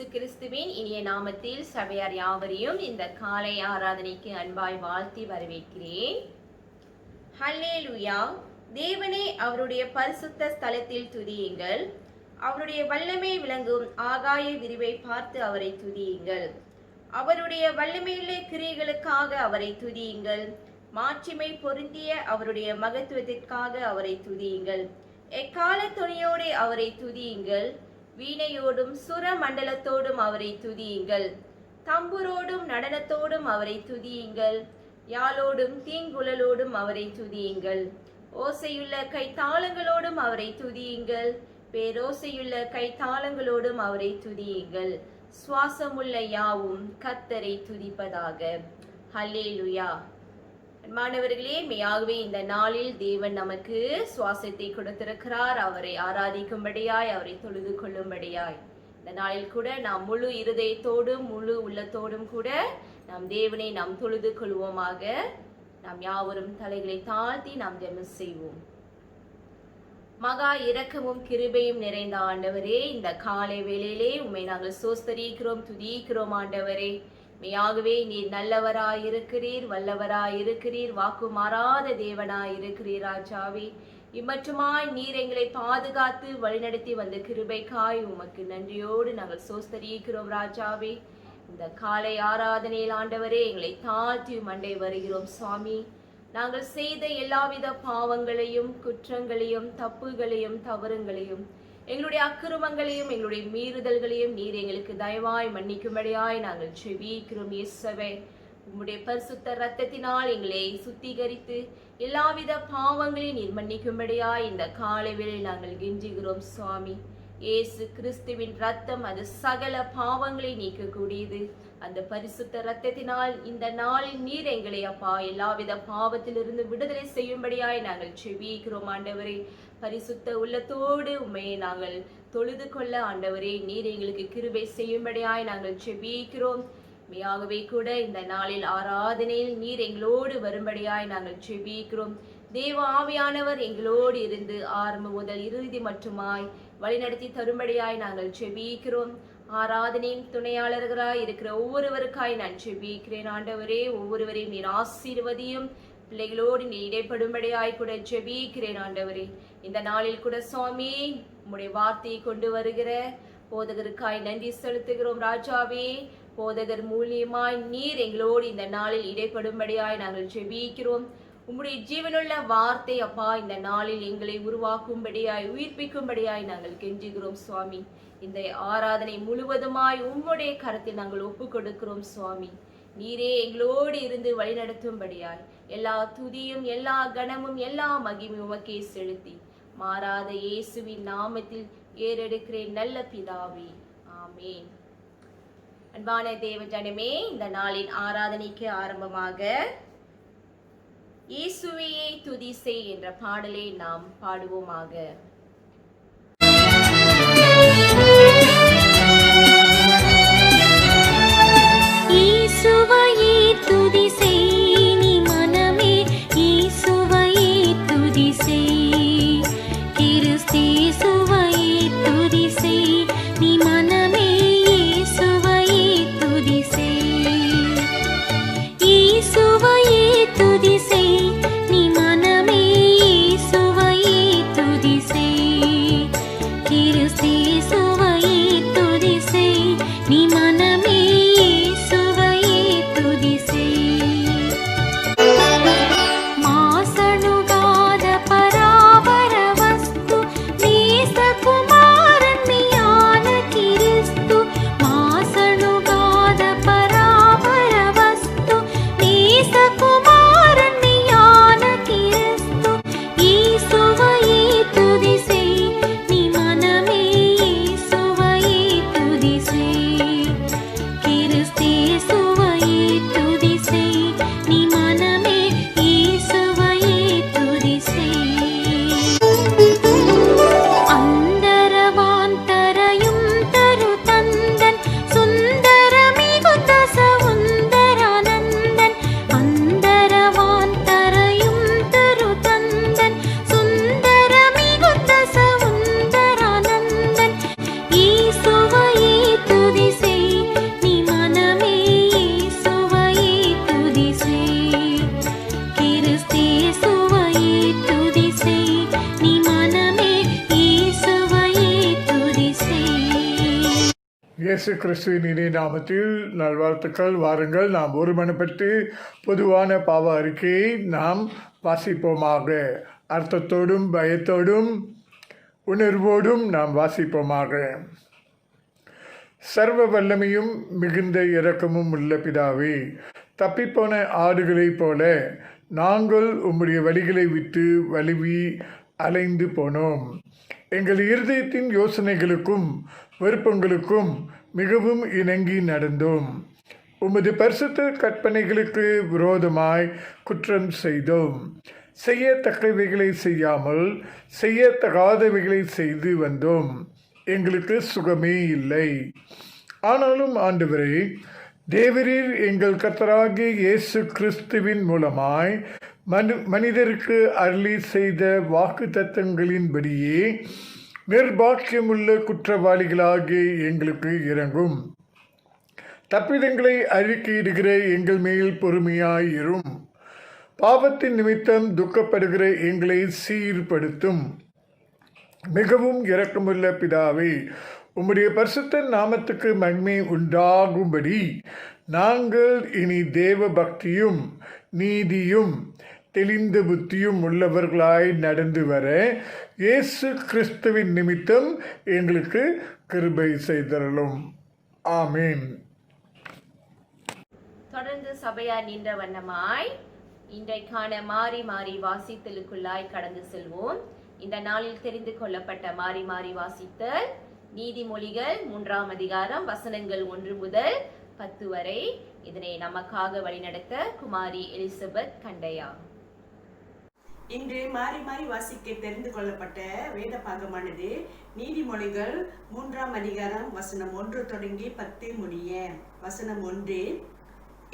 இயேசு கிறிஸ்துவின் இனிய நாமத்தில் சபையார் யாவரையும் இந்த காலை ஆராதனைக்கு அன்பாய் வாழ்த்தி வரவேற்கிறேன். ஹல்லேலூயா. தேவனே, அவருடைய பரிசுத்த ஸ்தலத்தில் துதியுங்கள். அவருடைய வல்லமை விளங்கும் ஆகாய விரிவை பார்த்து அவரை துதியுங்கள். அவருடைய வல்லமையுள்ள கிரியைகளுக்காக அவரை துதியுங்கள். மாட்சிமை பொருந்திய அவருடைய மகத்துவத்திற்காக அவரை துதியுங்கள். எக்கால துணியோடு அவரை துதியுங்கள். வீணையோடும் சுர மண்டலத்தோடும் அவரை துதியுங்கள். தம்புரோடும் நடனத்தோடும் அவரை துதியுங்கள். யாழோடும் தீங்குழலோடும் அவரை துதியுங்கள். ஓசையுள்ள கைத்தாளங்களோடும் அவரை துதியுங்கள். பேரோசையுள்ள கைத்தாளங்களோடும் அவரை துதியுங்கள். சுவாசமுள்ள யாவும் கர்த்தரை துதிப்பதாக. ஹல்லேலூயா. மாணவர்களே, மெய்யாகவே இந்த நாளில் தேவன் நமக்கு சுவாசத்தை கொடுத்திருக்கிறார். அவரை ஆராதிக்கும்படியாய், அவரை தொழுது கொள்ளும்படியாய் இந்த நாளில் கூட நாம் முழு இருதயத்தோடும் முழு உள்ளத்தோடும் கூட நாம் தேவனை நாம் தொழுது கொள்வோமாக. நாம் யாவரும் தலைகளை தாழ்த்தி நாம் ஜெபம் செய்வோம். மகா இரக்கமும் கிருபையும் நிறைந்த ஆண்டவரே, இந்த காலை வேளையிலே உம்மை நாங்கள் சோஸ்தரிக்கிறோம், துதிக்கிறோம். ஆண்டவரே, மெய்யாகவே நீர் நல்லவராயிருக்கிறீர், வல்லவராயிருக்கிறீர், வாக்கு மாறாத தேவனாயிருக்கிறீர். ராஜாவே, இம்மற்றுமாய் நீர் எங்களை பாதுகாத்து வழிநடத்தி வந்த கிருபைக்காய் உமக்கு நன்றியோடு நாங்கள் சோஸ்தரிக்கிறோம். ராஜாவே, இந்த காலை ஆராதனையில் ஆண்டவரே எங்களை தாழ்த்தி மண்டை வருகிறோம். சுவாமி, நாங்கள் செய்த எல்லாவித பாவங்களையும் குற்றங்களையும் தப்புகளையும் தவறுங்களையும் எங்களுடைய அக்கிரமங்களையும் எங்களுடைய மீறுதல்களையும் நீர் எங்களுக்கு தயவாய் மன்னிக்கும்படியாய் நாங்கள் செபிக்கிறோம். இயேசுவே, உம்முடைய பரிசுத்த இரத்தத்தினால் எங்களை சுத்திகரித்து எல்லாவித பாவங்களையும் நீர் மன்னிக்கும்படியாய் இந்த காலை வேளையில் நாங்கள் கெஞ்சுகிறோம். சுவாமி, இயேசு கிறிஸ்துவின் ரத்தம் அது சகல பாவங்களை நீக்கக்கூடியது. அந்த பரிசுத்த இரத்தத்தினால் இந்த நாளில் நீர் எங்களை அப்பா எல்லாவித பாவத்திலிருந்து விடுதலை செய்யும்படியாய் நாங்கள் செபிக்கிறோம். ஆண்டவரே, பரிசுத்த உள்ளத்தோடு உண்மையை நாங்கள் தொழுது கொள்ள ஆண்டவரே நீர் எங்களுக்கு கிருபை செய்யும்படியாய் நாங்கள் செபிக்கிறோம். மெய்யாகவே கூட இந்த நாளில் ஆராதனையில் நீர் எங்களோடு வரும்படியாய் நாங்கள் செபிக்கிறோம். தேவ ஆவியானவர் எங்களோடு இருந்து ஆரம்ப முதல் இறுதி மட்டுமாய் வழிநடத்தி தரும்படியாய் நாங்கள் செபிக்கிறோம். ஆராதனையின் துணையாளர்களாய் இருக்கிற ஒவ்வொருவருக்காய் நான் செபிக்கிறேன். ஆண்டவரே, ஒவ்வொருவரையும் நீர் ஆசீர்வதியும். பிள்ளைகளோடு நீ இடைப்படும்படியாய் கூட ஜெபிக்கிறேன். ஆண்டவரே, இந்த நாளில் கூட சுவாமி உம்முடைய வார்த்தையை கொண்டு வருகிற போதகருக்காய் நன்றி செலுத்துகிறோம். ராஜாவே, போதகர் மூலியமாய் நீர் எங்களோடு இந்த நாளில் இடைப்படும்படியாய் நாங்கள் ஜெபிக்கிறோம். உம்முடைய ஜீவனுள்ள வார்த்தை அப்பா இந்த நாளில் எங்களை உருவாக்கும்படியாய் உயிர்ப்பிக்கும்படியாய் நாங்கள் கெஞ்சுகிறோம். சுவாமி, இந்த ஆராதனை முழுவதுமாய் உம்முடைய கரத்தில் நாங்கள் ஒப்பு கொடுக்கிறோம். சுவாமி, நீரே எங்களோடு இருந்து வழிநடத்தும்படியாய் எல்லா துதியும் எல்லா கனமும் எல்லா மகிமையும் உமக்கே செலுத்தி மாறாத இயேசுவின் நாமத்தில் ஏறெடுக்கிறேன் நல்ல பிதாவே, ஆமேன். அன்பான தேவ ஜனமே, இந்த நாளின் ஆராதனைக்கு ஆரம்பமாக இயேசுவையே துதி செய் என்ற பாடலை நாம் பாடுவோமாக. துதி செய் இயேசு கிறிஸ்துவின் இனிய நாமத்தில் நல்வாழ்த்துக்கள். வாருங்கள், நாம் ஒருமனப்பட்டு பொதுவான பாவ அறிக்கையை நாம் வாசிப்போமாக. அர்த்தத்தோடும் பயத்தோடும் உணர்வோடும் நாம் வாசிப்போமாக. சர்வ வல்லமையும் மிகுந்த இரக்கமும் உள்ள பிதாவே, தப்பிப்போன ஆடுகளைப் போல நாங்கள் உம்முடைய வழிகளை விட்டு வழுவி அலைந்து போனோம். எங்கள் இருதயத்தின் யோசனைகளுக்கும் விருப்பங்களுக்கும் மிகவும் இணங்கி நடந்தோம். உமது பரிசுத்த கற்பனைகளுக்கு விரோதமாய் குற்றம் செய்தோம். செய்யத்தக்கவைகளை செய்யாமல் செய்யத்தகாதவைகளை செய்து வந்தோம். எங்களுக்கு சுகமே இல்லை. ஆனாலும் ஆண்டவரே, தேவரீர் எங்கள் கர்த்தராகிய இயேசு கிறிஸ்துவின் மூலமாய் மனிதருக்கு அருளி செய்த வாக்கு தத்தங்களின்படியே நிர்பாக்கியமுள்ள குற்றவாளிகளாகிய எங்களுக்கு இறங்கும். தப்பிதங்களை அறிக்கையிடுகிற எங்கள் மேல் பொறுமையாயிரும். பாவத்தின் நிமித்தம் துக்கப்படுகிற எங்களை சீர்படுத்தும். மிகவும் இரக்கமுள்ள பிதாவே, உம்முடைய பரிசுத்த நாமத்துக்கு மகிமை உண்டாகும்படி நாங்கள் இனி தேவ பக்தியும் நீதியும் தெளிந்த புத்தியும் உள்ளவர்களாய் நடந்து வர இயேசு கிறிஸ்துவின் நிமித்தம் எங்களுக்கு கிருபை செய்தருளும். ஆமீன். தொடர்ந்து சபையார் நின்ற வண்ணமாய் இன்றைக்கான மாறி மாறி வாசித்தலுக்குள்ளாய் கடந்து செல்வோம். இந்த நாளில் தெரிந்து கொள்ளப்பட்ட மாறி மாறி வாசித்தல் நீதிமொழிகள் 3ஆம் அதிகாரம் வசனங்கள் 1 முதல் 10 வரை. இதனை நமக்காக வழிநடத்த குமாரி எலிசபெத் கண்டையா. இன்று மாறி மாறி வாசிக்க தெரிந்து கொள்ளப்பட்ட வேத பாகமானது நீதிமொழிகள் 3ஆம் அதிகாரம் வசனம் 1 தொடங்கி 10 முடிய. வசனம் 1: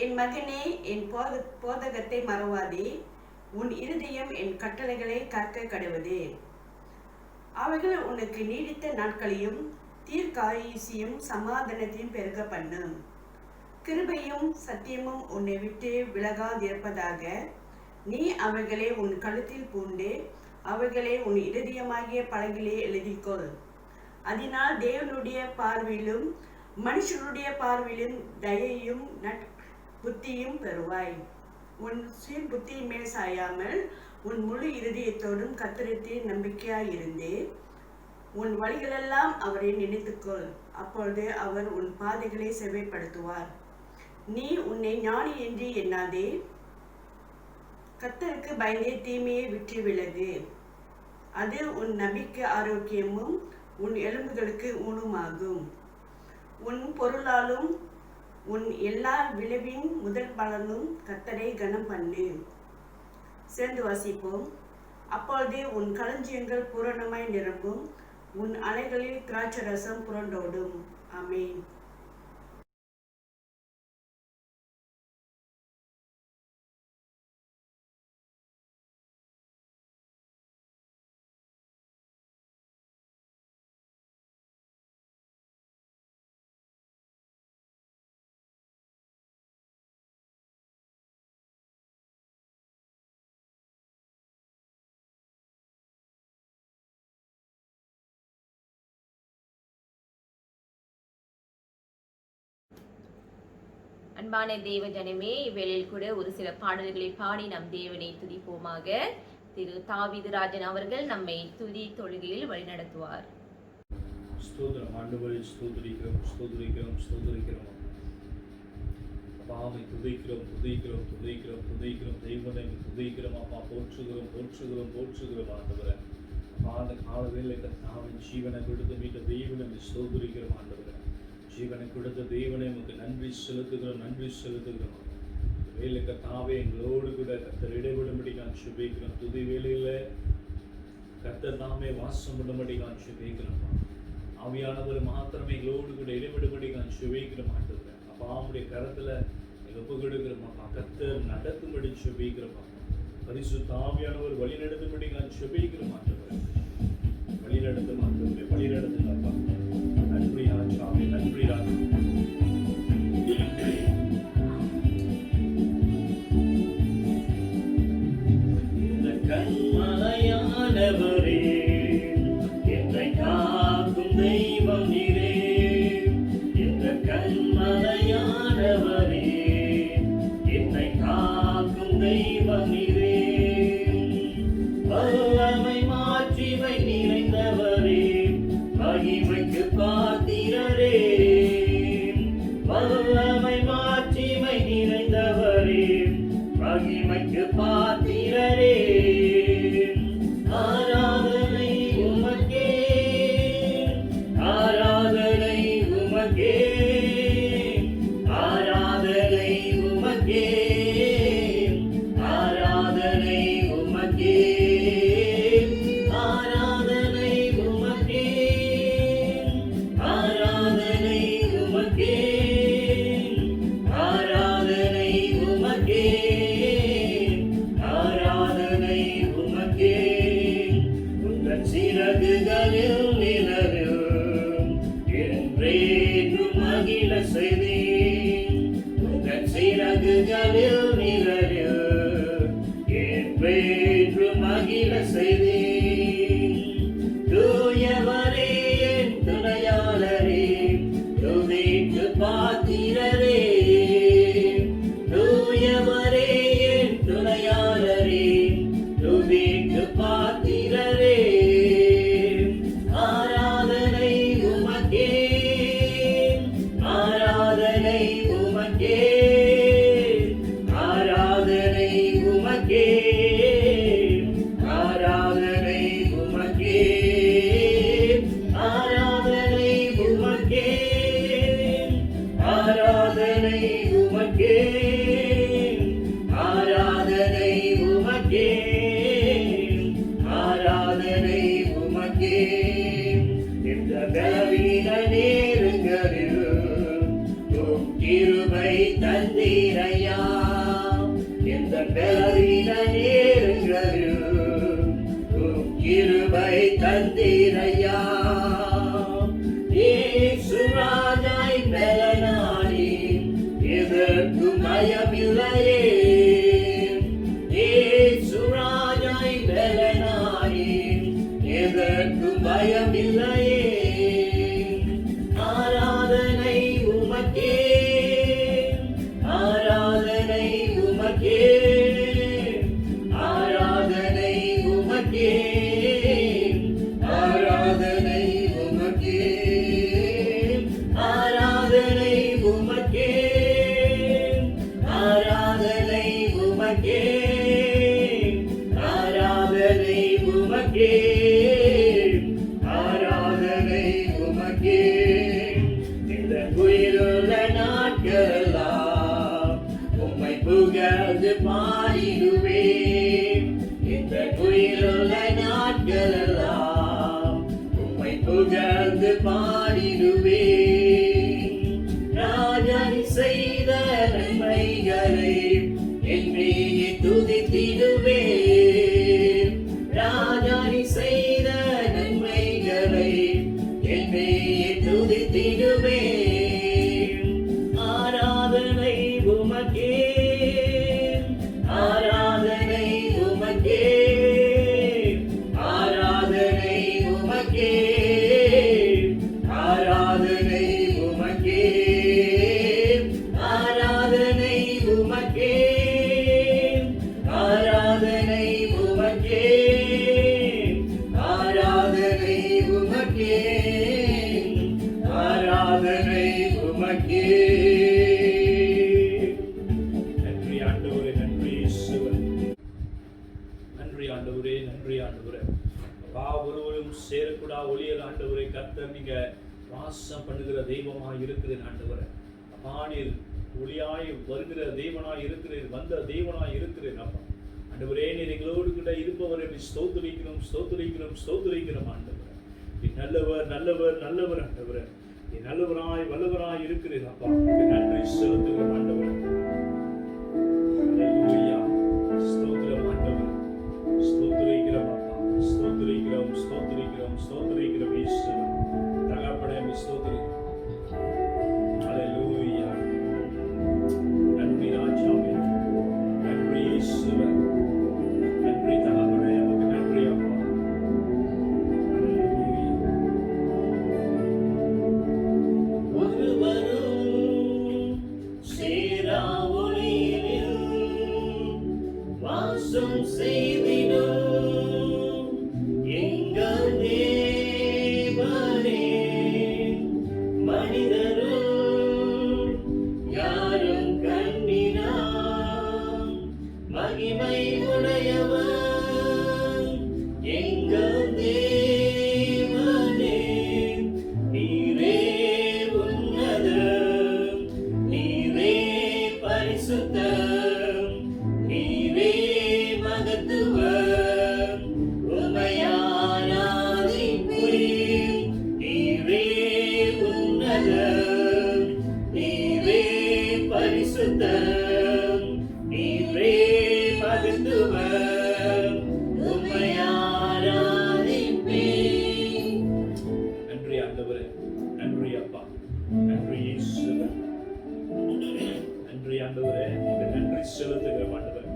என் மகனே, என் போதகத்தை மறவாதே, உன் இருதயம் என் கட்டளைகளை காக்க கடவது. அவைகள் உனக்கு நீடித்த நாட்களையும் தீர்க்காயுசியும் சமாதானத்தையும் பெருக பண்ணும். கிருபையும் சத்தியமும் உன்னை விட்டு விலகாதிருப்பதாக. நீ அவைகளை உன் கழுத்தில் பூண்டு அவைகளை உன் இருதயமாகிய பலகையிலே எழுதிக்கொள். அதனால் தேவனுடைய பார்வையிலும் மனுஷனுடைய பார்வையிலும் தயையும் புத்தியும் பெறுவாய். உன் சீர் புத்தியின் மேல் சாயாமல் உன் முழு இருதயத்தோடும் கர்த்தரிடத்தில் நம்பிக்கையாயிருந்து உன் வழிகளெல்லாம் அவரை நினைத்துக்கொள். அப்பொழுது அவர் உன் பாதைகளை செவ்வைப்படுத்துவார். நீ உன்னை ஞானி என்று எண்ணாதே, கர்த்தருக்கு பயந்தே தீமையை விட்டு விலகு. அது உன் நபிக்கு ஆரோக்கியமும் உன் எலும்புகளுக்கு ஊனுமாகும். உன் பொருளாலும் உன் எல்லா விளைவின் முதல் பலனும் கர்த்தரை கனம் பண்ணு. சேர்ந்து வாசிப்போம். அப்பொழுது உன் களஞ்சியங்கள் பூரணமாய் நிரம்பும், உன் அலைகளில் திராட்சரசம் புரண்டோடும். ஆமென். அன்பான தேவ ஜனமே, இவ்வேளையில் கூட ஒரு சில பாடல்களை பாடி நம் தேவனை துதிப்போமாக. திரு தாவீது ராஜன் அவர்கள் நம்மை துதி தொழுகையில் வழிநடத்துவார். ஸ்தோத்திரம் ஆண்டவரே, ஸ்தோத்திரிக்கிறோம் ஸ்தோத்திரிக்கிறோம் ஸ்தோத்திரிக்கிறோம். அப்பாவை துதிக்கிறோம் துதிக்கிறோம் துதிக்கிறோம் துதிக்கிறோம். தெய்வனை துதிக்கிறோம் அப்பா. போற்றுகிறோம் போற்றுகிறோம் போற்றுகிறோம் ஆண்டவரே. அப்பா, அந்த கால வேளைக்கு தாவின் ஜீவனை கொடுத்து மீட்ட தெய்வனை ஸ்தோத்திரிக்கிறோம் ஆண்டவரே. ஜீவனை கொடுத்த தெய்வனை நமக்கு நன்றி செலுத்துகிறோம் நன்றி செலுத்துகிறோம். வேலைக்கு தாவே எங்களோடு கூட கர்த்தர் இடைவிடும்படி நான் சுபிக்கிறோம். துதி வேலையில் கர்த்தர் தாமே வாசம் பண்ணும்படி நான் சுபிக்கிறோம். ஆவியானவர் மாத்திரமே எங்களோடு கூட இடைவிடும்படி நான் சுபிக்கிறோம் ஆண்டவரே. அப்பா, அவனுடைய கரத்தில் ஒப்பு கொடுக்கிறோம் அப்பா. கர்த்தர் நடக்கும்படி சுபிக்கிறோம் அப்பா. பரிசுத்த ஆவியானவர் வழி நடத்தும்படி நான் சுபிக்கிறோம் ஆண்டவரே. வழி நடத்த மாட்டவரே, வழி நடத்துங்கப்பா. நன்றி ஆச்சாமி, நன்றி ராஜா. இந்த கண்மலையானவரே, என்னை காக்கும் தெய்வம் நீரே. இந்த கண்மலையானவரே, என்னை காக்கும் தெய்வம் நீரே. வல்லமை மாட்சிமை நிறைந்தவரே, மகிமைக்கு பாத்திரரே. வல்லமை மாட்சிமை நிறைந்தவரே, மகிமைக்கு பாத்திரரே. ஆராதனை உமக்கே, ஆராதனை உமக்கே, ஆராதனை உமக்கே, ஆராதனை உமக்கே, ஆராதனை உமக்கே, ஆராதனை உமக்கே, ஆராதனை உமக்கே, ஆராதனை உமக்கே. உந்தன் சிறகுகளில் நிழலில் என்றேற்றும் மகிழ செய்தீர். உந்தன் சிறகுகளில் நிழலில் என்றேற்றும் மகிழ செய்தீர். தூயவரே என் துணையாளரே, துதிக்கு பாத்திரரே. தூயவரே என் துணையாளரே, துதிக்கு பாத்திரரே. ஆராதனை உமக்கே, ஆராதனை உமக்கே, ஆராதனை உமக்கே, ஆராதனை உமக்கே, ஆராதனை உமக்கே, ஆராதனை உமக்கே, ஆராதனை உமக்கே, ஆராதனை உமக்கே. இந்த பலவீன நேரங்களில் உம் கிருபை தந்தீரையா. இந்த பலவீன நேரங்களில் உம் கிருபை தந்தீரையா. இயேசு ராஜாய் பலனானி, எதற்கும் பயமில்லையே. இயேசு ராஜாய் பலனானி, எதற்கும் பயமில்லையே. ஆராதனை உமக்கே, ஆராதனை உமக்கே, ஆராதனை உமக்கே, ஆராதனை உமக்கே, ஆராதனை உமக்கே, ஆராதனை உமக்கே, ஆராதனை உமக்கே, ஆராதனை உமக்கே. இந்த உயிருள்ள நாட்களெல்லாம் உம்மை புகழ்ந்து பாடிடுவேன். இந்த உயிருள்ள நாட்களெல்லாம் உம்மை புகழ்ந்து பாடிடுவேன். ராஜன் செய்த நன்மைகளை என்றே துதித்திடுவேன். ராஜானி செய்த நன்மைகளை என்றே துதித்திடுவேன். ஆராதனை உமக்கே, ஆராதனை உமக்கே, ஆராதனை உமக்கே, ஆராதனை உமக்கே, ஆராதனை உமக்கே, ஆராதனை உமக்கே, ஆராதனை உமக்கே, ஆராதனை உமக்கே. நன்றி ஆண்டவரே, நன்றி இயேசுவே. நன்றி ஆண்டவரே, நன்றி ஆண்டவரே. அப்பா, ஒருவரும் சேரக்கூடா ஒளியல் ஆண்டவரே. கர்த்தர் நீங்க வாசம் பண்ணுகிற தெய்வமாய் இருக்கிறேன் ஆண்டவரே. அப்பா, நீர் ஒளியாய் வருகிற தெய்வனாய் இருக்கிறேன், வந்த தெய்வனாய் இருக்கிறேன். அப்பா ஆண்டவரே, நீர் எங்களோடு கூட இருப்பவரை ஸ்தோத்திரிக்கிறோம், ஸ்தோத்திரிக்கிறோம், ஸ்தோத்திரிக்கிறோம் ஆண்டவரே. நீ நல்லவர், நல்லவர், நல்லவர் ஆண்டவரே. நீ நல்லவராய் வல்லவராய் இருக்கிறேன். அப்பா நன்றி செலுத்துகிறோம் ஆண்டவரே. ஹல்லேலூயா. ஸ்தோத்திரம் ஆண்டவரே. ஸ்தோத்திரிக்கிறோம் அப்பா, ஸ்தோத்திரிக்கிறோம், ஸ்தோத்திரிக்கிறோம், ஸ்தோத்திரிக்கிறோம் இயேசுவே. தகப்பனே ஸ்தோத்திரிக்கிறோம். ஹல்லேலூயா. நன்றி ராஜாவே, நன்றி இயேசுவே, நன்றி தகப்பனே, உமக்கு நன்றி அப்பா. ஹல்லேலூயா. ஒருவர் பரிசுத்தம் நீரே மகத்துவம் உம்மை ஆராதிப்பேன். நன்றி ஆண்டவரே, நன்றி அப்பா, நன்றி இயேசுவே, நன்றி ஆண்டவரே, நன்றி செலுத்துகிறோம் ஆண்டவரே.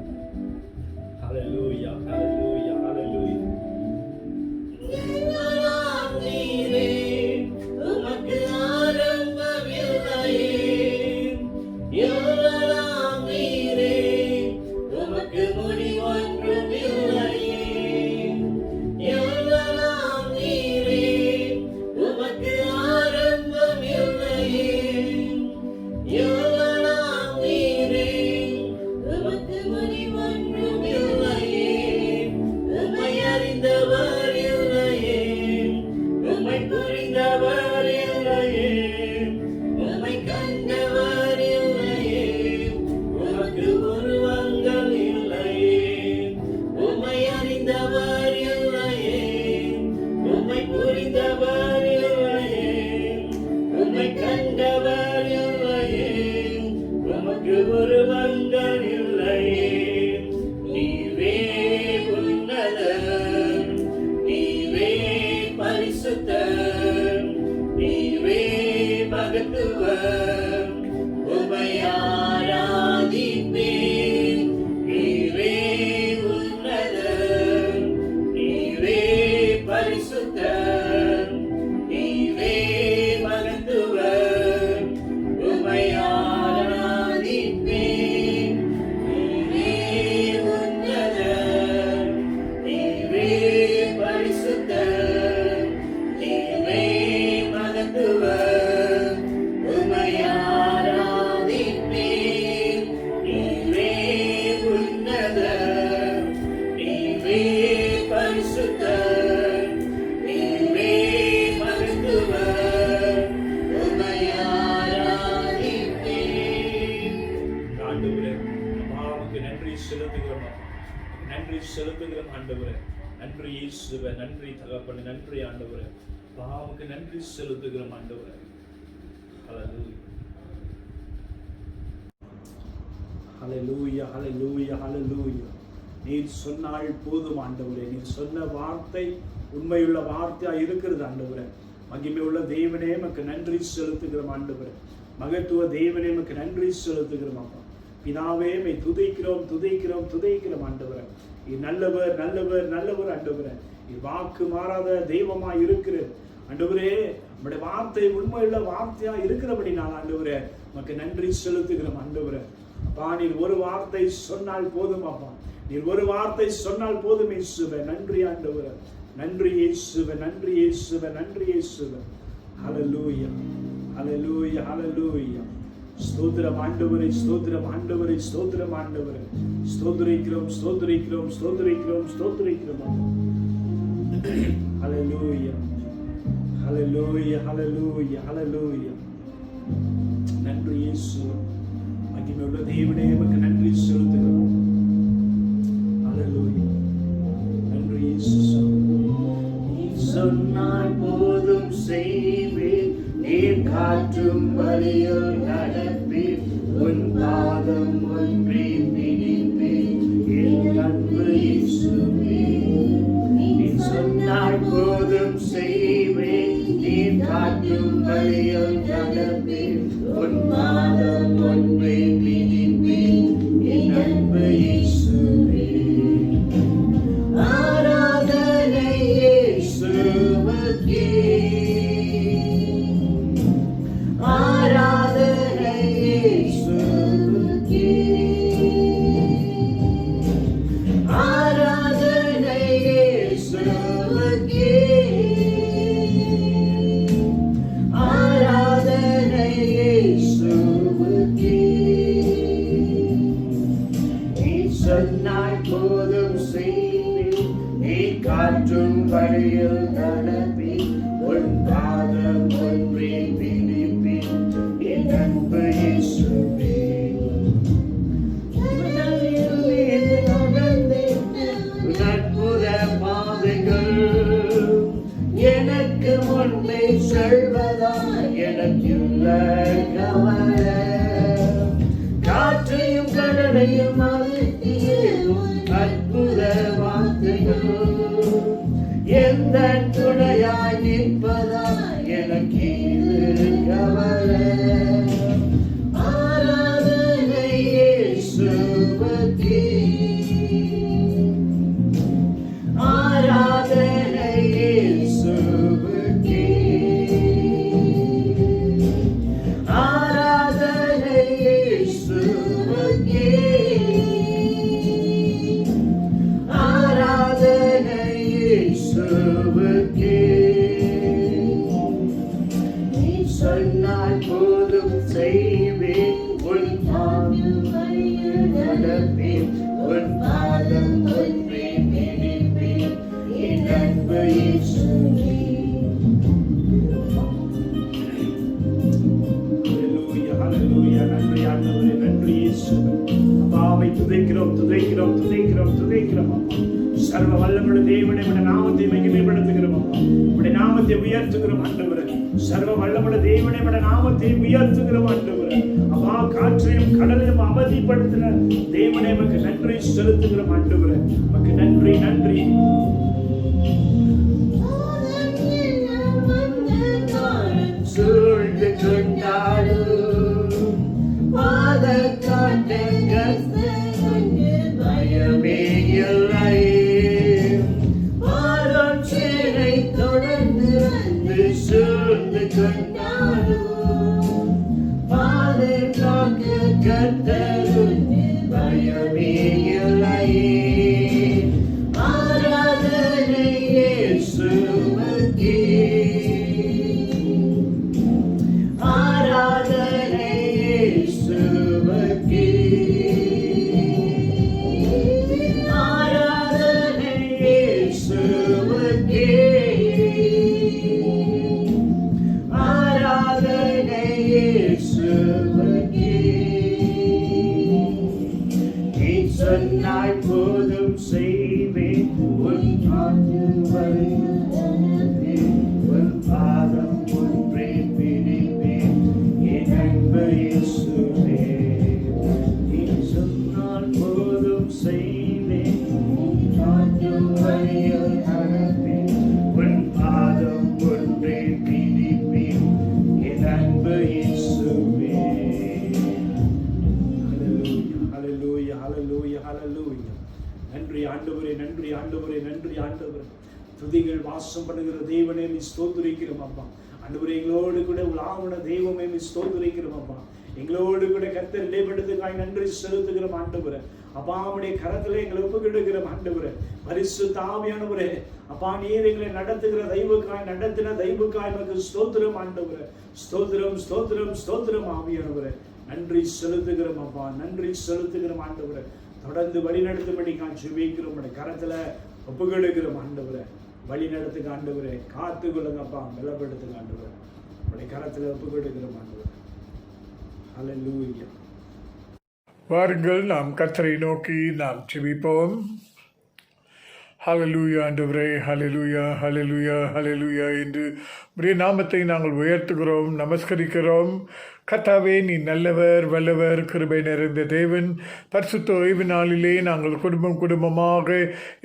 ஹல்லேலூயா, ஹல்லேலூயா, ஹல்லேலூயா. நீரே உமக்கு ஆரம்பமில்லையே, எல்லாம் நீரே உமக்கு முடிவொன்றுமில்லையே, எல்லாம் நீரே உமக்கு ஆரம்பமில்லையே, எல்லாம் நீரே உமக்கு முடிவொன்றுமில்லையே, உம்மை அறிந்தவர் இல்லையே, உம்மை புரிந்தவர் இல்லையே, உம்மை கண்டவர் இல்லையே, உமக்கு உருவங்கள் இல்லையே, உம்மை அறிந்தவர் இல்லையே, உம்மை புரிந்தவர் இல்லையே, உம்மை கண்டவர் இல்லையே, உமக்கு உருவங்கள் இல்லையே. நீவே உன்னதர், நீவே பரிசுத்தர், நீவே மகத்துவம் உம்மை ஆராதிப்பேன். நீவே உன்னதர், நீவே பரிசுத்தர், நீவே மகத்துவம் உம்மை ஆராதிப்பேன். நீவே உன்னதர், நீவே பரிசுத்தர், நீவே மகத்துவம் உம்மை ஆராதிப்பேன். நீவே உன்னதர், நீவே பரிசுத்தர், நீவே மகத்துவம் உம்மை ஆராதிப்பேன். ஆண்டவரே, அம்மாவுக்கு நன்றி செலுத்துகிறோம், நன்றி செலுத்துகிறோம் ஆண்டவரே. நன்றி இயேசுவே, நன்றி தகப்பனே, நன்றி ஆண்டவரே. பாவுக்கு நன்றி செலுத்துகிறோம் ஆண்டவரே. ஹல்லேலூயா, ஹல்லேலூயா, ஹல்லேலூயா, ஹல்லேலூயா. நீர் சொன்னால் போதும் ஆண்டவரே. நீர் சொன்ன வார்த்தை உண்மையுள்ள வார்த்தையா இருக்கிறது ஆண்டவரே. மகிமையுள்ள தேவனே உமக்கு நன்றி செலுத்துகிறோம் ஆண்டவரே. மகத்துவ தேவனே உமக்கு நன்றி செலுத்துகிறோம் அப்பா. பிதாவே உம்மை துதிக்கிறோம், துதிக்கிறோம், துதிக்கிறோம் ஆண்டவரே. நல்லவர், நல்லவர், நல்லவர் ஆண்டவரே. வாக்கு மாறாத தெய்வமாய் இருக்கிற ஆண்டவரே, நம்முடைய வார்த்தை உண்மையுள்ள வார்த்தையா இருக்கிறபடினால் ஆண்டவரே உமக்கு நன்றி செலுத்துகிறோம் ஆண்டவரே. அப்பா, நீர் ஒரு வார்த்தை சொன்னால் போதும் அப்பா, நீர் ஒரு வார்த்தை சொன்னால் போதும் இயேசுவே. நன்றி ஆண்டவரே, நன்றி இயேசுவே, நன்றி இயேசுவே, நன்றி இயேசுவே. ஹல்லேலூயா, ஹல்லேலூயா, ஹல்லேலூயா. ஸ்தோத்திரம் ஆண்டவரே, ஸ்தோத்திரம் ஆண்டவரே, ஸ்தோத்திரம் ஆண்டவரே. ஸ்தோத்திரிக்கிறோம், ஸ்தோத்திரிக்கிறோம், ஸ்தோத்திரிக்கிறோம், ஸ்தோத்திரிக்கிறோம். ஹல்லேலூயா, ஹல்லேலூயா, ஹல்லேலூயா, ஹல்லேலூயா. நன்றி இயேசு. மகிமையுள்ள தேவனே உமக்கு நன்றி செலுத்துகிறோம். ஹல்லேலூயா, நன்றி இயேசு. நீ சொன்னால் போதும் செய்வேன், நீர் காற்றும் வழியில் நடப்பேன், உன் பாதம் ஒன்றி பிடிப்பேன், என் அன்பு இயேசுவே. நீ சொன்னால் போதும் செய்வேன், நீர் காற்றும் வழியில் நடப்பேன், உன் பாதம் ஒன்றி பிடிப்பேன், என் அன்பு இயேசுவே. ஆராதனை இயேசுவுக்கே, ஆராதனை இயேசுவுக்கே, ஆராதனை இயேசுவுக்கே, ஆராதனை இயேசுவுக்கே. நீ சொன்னால் போதும் செய்வேன், நீ காற்றும் வழியில் நடப்பேன், உன் பாதம் ஒன்றே பிடிப்பேன், என் அன்பு இயேசுவே. அற்புத பாதைகள் எனக்கு முன்னே செல்வதா எனக்குள்ள கவலை. செய்வேன் உன் நடப்பேன் உன் பாதம் ஒன்றே பிடிப்பேன் என் அன்பு இயேசுவே. ஹல்லேலூயா, ஹல்லேலூயா. நன்றி ஆண்டவரே, நன்றி இயேசுவே. அப்பாவை துதிக்கிறோம், துதிக்கிறோம், துதிக்கிறோம், துதிக்கிறோம் அப்பா. சர்வ வல்லமுள்ள தேவனே, உம்முடைய நாமத்தை மகிமைப்படுத்துகிறோம் அப்பா. உம்முடைய நாமத்தை உயர்த்துகிறோம் ஆண்டவரே. சர்வ வல்லமுள்ள தேவனே, உம்முடைய நாமத்தை உயர்த்துகிறோம் ஆண்டவரே. அப்பா, காற்றையும் கடலையும் அமைதிப்படுத்தின தேவனே, உமக்கு நன்றி செலுத்துகிறோம் ஆண்டவரே. உமக்கு நன்றி, நன்றி. சூழ்ந்து கொண்டாலும் பாதக்காட்டங்கள் பயமே இல்லை. ஆராய்ச்சியை தொடர்ந்து வந்து சூழ்ந்து கொண்டாலும் பாதக்காக்க கர்த்தரும் பயமே இல்லை. ஆராதனை இயேசுவுக்கே, ஆராதனை இயேசுவுக்கே, ஆராதனை இயேசுவுக்கே, ஆராதனை இயேசுவுக்கே. நீ சொன்னாய் போதும் செய்வேன் உன் ஆத்துமரை உன் பாதம் ஒன்றே பிடிப்பேன் என் அன்பு இயேசுவே. நீ சொன்னால் போதும் செய்வேன் உன் ஆத்துமரையில் நடப்பேன் உன் பாதம் ஒன்றே பிடிப்பேன் என் அன்பு இயேசுவே. ஹல்லேலூயா, ஹல்லேலூயா, ஹல்லேலூயா. நன்றி ஆண்டவரே, நன்றி ஆண்டவரே, நன்றி ஆண்டவரே. துதிகள் வாசம் பண்ணுகிற தேவனே, நீ ஸ்தோத்திரிக்கிறோம் அப்பா. ஆண்டவரே, எங்களோடு கூட உலாவுன தெய்வமே, நீ ஸ்தோத்திரிக்கிறோம் அப்பா. எங்களோடு கூட கர்த்தர் இடைப்படுத்துக்காய் நன்றி செலுத்துகிறோம் ஆண்டவரே. அப்பா, உம்முடைய கரத்திலே எங்களை ஒப்புக்கொடுக்கிறோம் ஆண்டவரே. பரிசுத்த ஆவியானவரே, அப்பா, நீர் எங்களை நடத்துகிற தெய்வக்காய், நடத்தின தெய்வக்காய் உமக்கு ஸ்தோத்திரம் ஆண்டவரே. ஸ்தோத்திரம், ஸ்தோத்திரம், ஸ்தோத்திரம் ஆவியானவரே. நன்றி செலுத்துகிறோம் அப்பா, நன்றி செலுத்துகிறோம் ஆண்டவரே. தொடர்ந்து வழி நடத்தும்படிக்காய் ஜெபிக்கிறோம். உம்முடைய கரத்துல ஒப்புக்கொடுக்கிறோம் ஆண்டவரே. வழி நடத்துங்க ஆண்டவரே. காத்து கொள்ளுங்கப்பா, பலப்படுத்துங்க ஆண்டவரே. உம்முடைய கரத்துல ஒப்புக்கொடுக்கிறோம் ஆண்டவரே. ஹல்லேலூயா. வாருங்கள், நாம் கர்த்தரை நோக்கி நாம் ஜெபிப்போம். ஹல்லேலூயா ஆண்டவரே, ஹல்லேலூயா, ஹல்லேலூயா, ஹல்லேலூயா என்று உம்முடைய நாமத்தை நாங்கள் உயர்த்துகிறோம், நமஸ்கரிக்கிறோம். கர்த்தாவே, நீ நல்லவர், வல்லவர், கிருபை நிறைந்த தேவன். பரிசுத்த ஓய்வு நாளிலே நாங்கள் குடும்பம் குடும்பமாக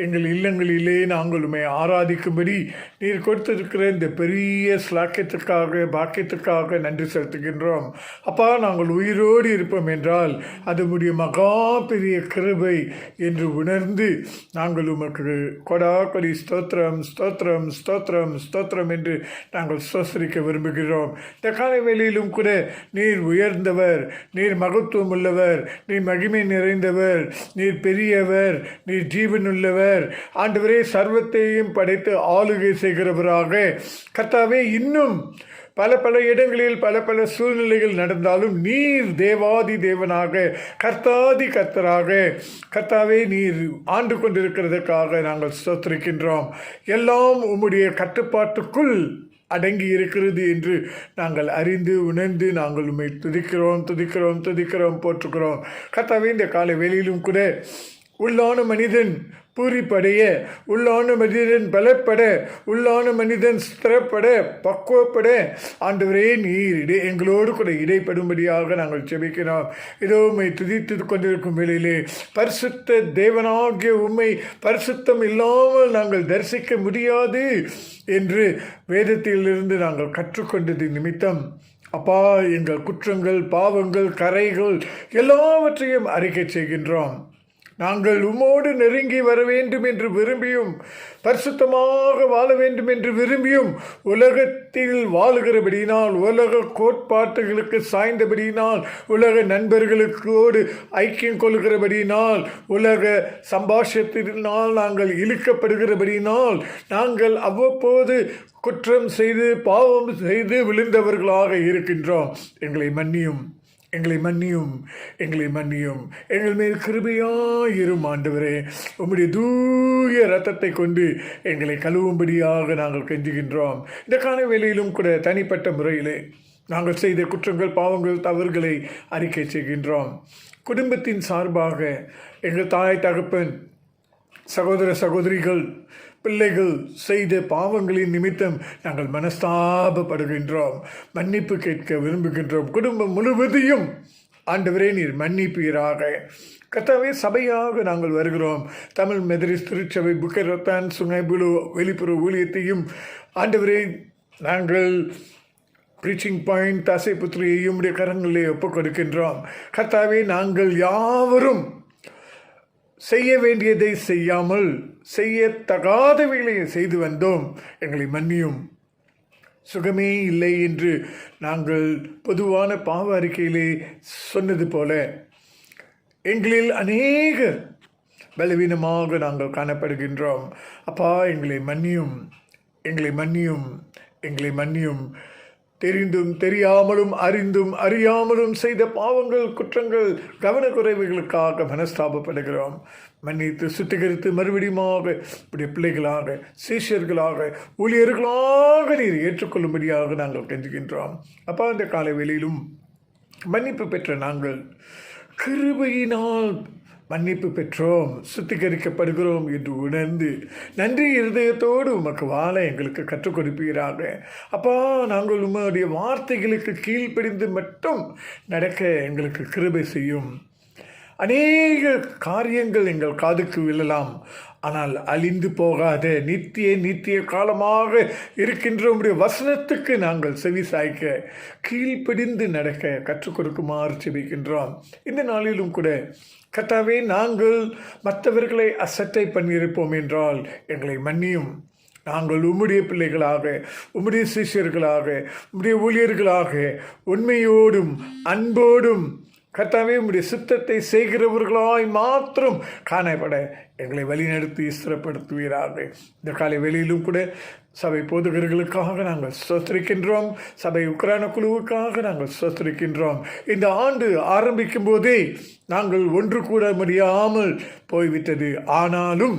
எங்கள் இல்லங்களிலே நாங்கள் உம்மை ஆராதிக்கும்படி நீர் கொடுத்திருக்கிற இந்த பெரிய ஸ்லாக்கியத்துக்காக, பாக்கியத்துக்காக நன்றி செலுத்துகின்றோம். அப்பா, நாங்கள் உயிரோடு இருப்போம் என்றால் அது உம்முடைய மகா பெரிய கிருபை என்று உணர்ந்து நாங்கள் உமக்கு கொடா கொடி ஸ்தோத்திரம், ஸ்தோத்திரம், ஸ்தோத்திரம், ஸ்தோத்திரம் என்று நாங்கள் ஸ்தோத்திரிக்க விரும்புகிறோம். இந்த காலை வேளையிலும் கூட நீர் உயர்ந்தவர், நீர் மகத்துவம் உள்ளவர், நீர் மகிமை நிறைந்தவர், நீர் பெரியவர், நீர் ஜீவனுள்ளவர். ஆண்டவரே, சர்வத்தையும் படைத்து ஆளுகை செய்கிறவராக கர்த்தாவே, இன்னும் பல பல இடங்களில் பல பல சூழ்நிலைகள் நடந்தாலும் நீர் தேவாதி தேவனாக, கர்த்தாதி கர்த்தராக கர்த்தாவே நீர் ஆண்டு கொண்டிருக்கிறதுக்காக நாங்கள் ஸ்தோத்திரிக்கின்றோம். எல்லாம் உம்முடைய கட்டுப்பாட்டுக்குள் அடங்கி இருக்கிறது என்று நாங்கள் அறிந்து உணர்ந்து நாங்கள் உம்மை துதிக்கிறோம், துதிக்கிறோம், துதிக்கிறோம், போற்றுகிறோம். கர்த்தாவே, இந்த காலை வேளையிலும் கூட உள்ளான மனிதன் பூரிப்படைய, உள்ளான மனிதன் பலப்பட, உள்ளான மனிதன் ஸ்திரப்பட, பக்குவப்பட ஆண்டவரே நீர் எங்களோடு கூட இடைப்படும்படியாக நாங்கள் ஜெபிக்கிறோம். இதோ உம்மை துதித்து கொண்டிருக்கும் வேளையிலே பரிசுத்த தேவனாகிய உம்மை பரிசுத்தம் இல்லாமல் நாங்கள் தரிசிக்க முடியாது என்று வேதத்திலிருந்து நாங்கள் கற்றுக்கொண்டது நிமித்தம் அப்பா, எங்கள் குற்றங்கள், பாவங்கள், கரைகள் எல்லாவற்றையும் அறிக்கை செய்கின்றோம். நாங்கள் உம்மோடு நெருங்கி வர வேண்டும் என்று விரும்பியும் பரிசுத்தமாக வாழ வேண்டும் என்று விரும்பியும் உலகத்தில் வாழுகிறபடியினால், உலக கோட்பாட்டுகளுக்கு சாய்ந்தபடியினால், உலக நண்பர்களுக்கோடு ஐக்கியம் கொள்கிறபடியினால், உலக சம்பாஷத்தினால் நாங்கள் இழுக்கப்படுகிறபடியினால், நாங்கள் அவ்வப்போது குற்றம் செய்து பாவம் செய்து விழுந்தவர்களாக இருக்கின்றோம். எங்களை மன்னியும், எங்களை மன்னியும், எங்களை மன்னியும். எங்கள் மேல் கிருபையாயிரும் ஆண்டவரே. உம்முடைய தூய இரத்தத்தை கொண்டு எங்களை கழுவும்படியாக நாங்கள் கெஞ்சுகின்றோம். இந்த கால வேளையிலும் கூட தனிப்பட்ட முறையிலே நாங்கள் செய்த குற்றங்கள், பாவங்கள், தவறுகளை அறிக்கை செய்கின்றோம். குடும்பத்தின் சார்பாக எங்கள் தாய், தகப்பன், சகோதர சகோதரிகள், பிள்ளைகள் செய்த பாவங்களின் நிமித்தம் நாங்கள் மனஸ்தாபப்படுகின்றோம், மன்னிப்பு கேட்க விரும்புகின்றோம். குடும்பம் முழுவதையும் ஆண்டவரே நீர் மன்னிப்பீராக. கர்த்தாவே, சபையாக நாங்கள் வருகிறோம். தமிழ் மெதரிஸ்ட் திருச்சபை புக்கரத்தான் சுங்கைபுலு வெளிப்புற ஊழியத்தையும் ஆண்டவரே நாங்கள் ப்ரீச்சிங் பாயிண்ட் தாசைபுத்திரியையும் உடைய கரங்களிலே ஒப்புக் கொடுக்கின்றோம். கர்த்தாவே, நாங்கள் யாவரும் செய்ய வேண்டியதை செய்யாமல் செய்யத்தகாதவைகளை செய்து வந்தோம். எங்களை மன்னியும். சுகமே இல்லை என்று நாங்கள் பொதுவான பாவ அறிக்கையிலே சொன்னது போல எங்களில் அநேகர் பலவீனமாக நாங்கள் காணப்படுகின்றோம். அப்பா, எங்களை மன்னியும், எங்களை மன்னியும், எங்களை மன்னியும். தெரிந்தும் தெரியாமலும் அறிந்தும் அறியாமலும் செய்த பாவங்கள், குற்றங்கள், கவனக்குறைவுகளுக்காக மனஸ்தாபப்படுகிறோம். மன்னித்து சுத்திகரித்து மறுபடியுமாக இப்படி பிள்ளைகளாக, சீஷர்களாக, ஊழியர்களாக நீர் ஏற்றுக்கொள்ளும்படியாக நாங்கள் கெஞ்சுகின்றோம். அப்பா, இந்த காலை வேளையிலும் மன்னிப்பு பெற்ற நாங்கள் கிருபையினால் மன்னிப்பு பெற்றோம், சுத்திகரிக்கப்படுகிறோம் என்று உணர்ந்து நன்றி இருதயத்தோடு உமக்கு வாழ எங்களுக்கு கற்றுக் கொடுப்பீராக. அப்பா, நாங்கள் உம்முடைய வார்த்தைகளுக்கு கீழ்ப்படிந்து மட்டும் நடக்க எங்களுக்கு கிருபை செய்யும். அநேக காரியங்கள் எங்கள் காதுக்கு விழலாம், ஆனால் அழிந்து போகாத நித்திய காலமாக இருக்கின்ற உம்முடைய வசனத்துக்கு நாங்கள் செவி சாய்க்க கீழ்ப்படிந்து நடக்க கற்றுக் கொடுக்குமாறு செபிக்கின்றோம். இந்த நாளிலும் கூட கர்த்தாவே, நாங்கள் மற்றவர்களை அசட்டை பண்ணியிருப்போம் என்றால் எங்களை மன்னியும். நாங்கள் உம்முடைய பிள்ளைகளாக, உம்முடைய சிஷ்யர்களாக, உம்முடைய ஊழியர்களாக உண்மையோடும் அன்போடும் கர்த்தாவே உம்முடைய சித்தத்தை செய்கிறவர்களாய் மாத்திரம் காணப்பட எங்களை வழிநடத்தி ஸ்திரப்படுத்துவீராக. இந்த காலை வேளையிலும் கூட சபை போதகர்களுக்காக நாங்கள் ஸ்தோத்திரிக்கின்றோம். சபை உக்ரைன குழுவுக்காக நாங்கள் ஸ்தோத்திரிக்கின்றோம். இந்த ஆண்டு ஆரம்பிக்கும் போதே நாங்கள் ஒன்று கூட முடியாமல் போய்விட்டது. ஆனாலும்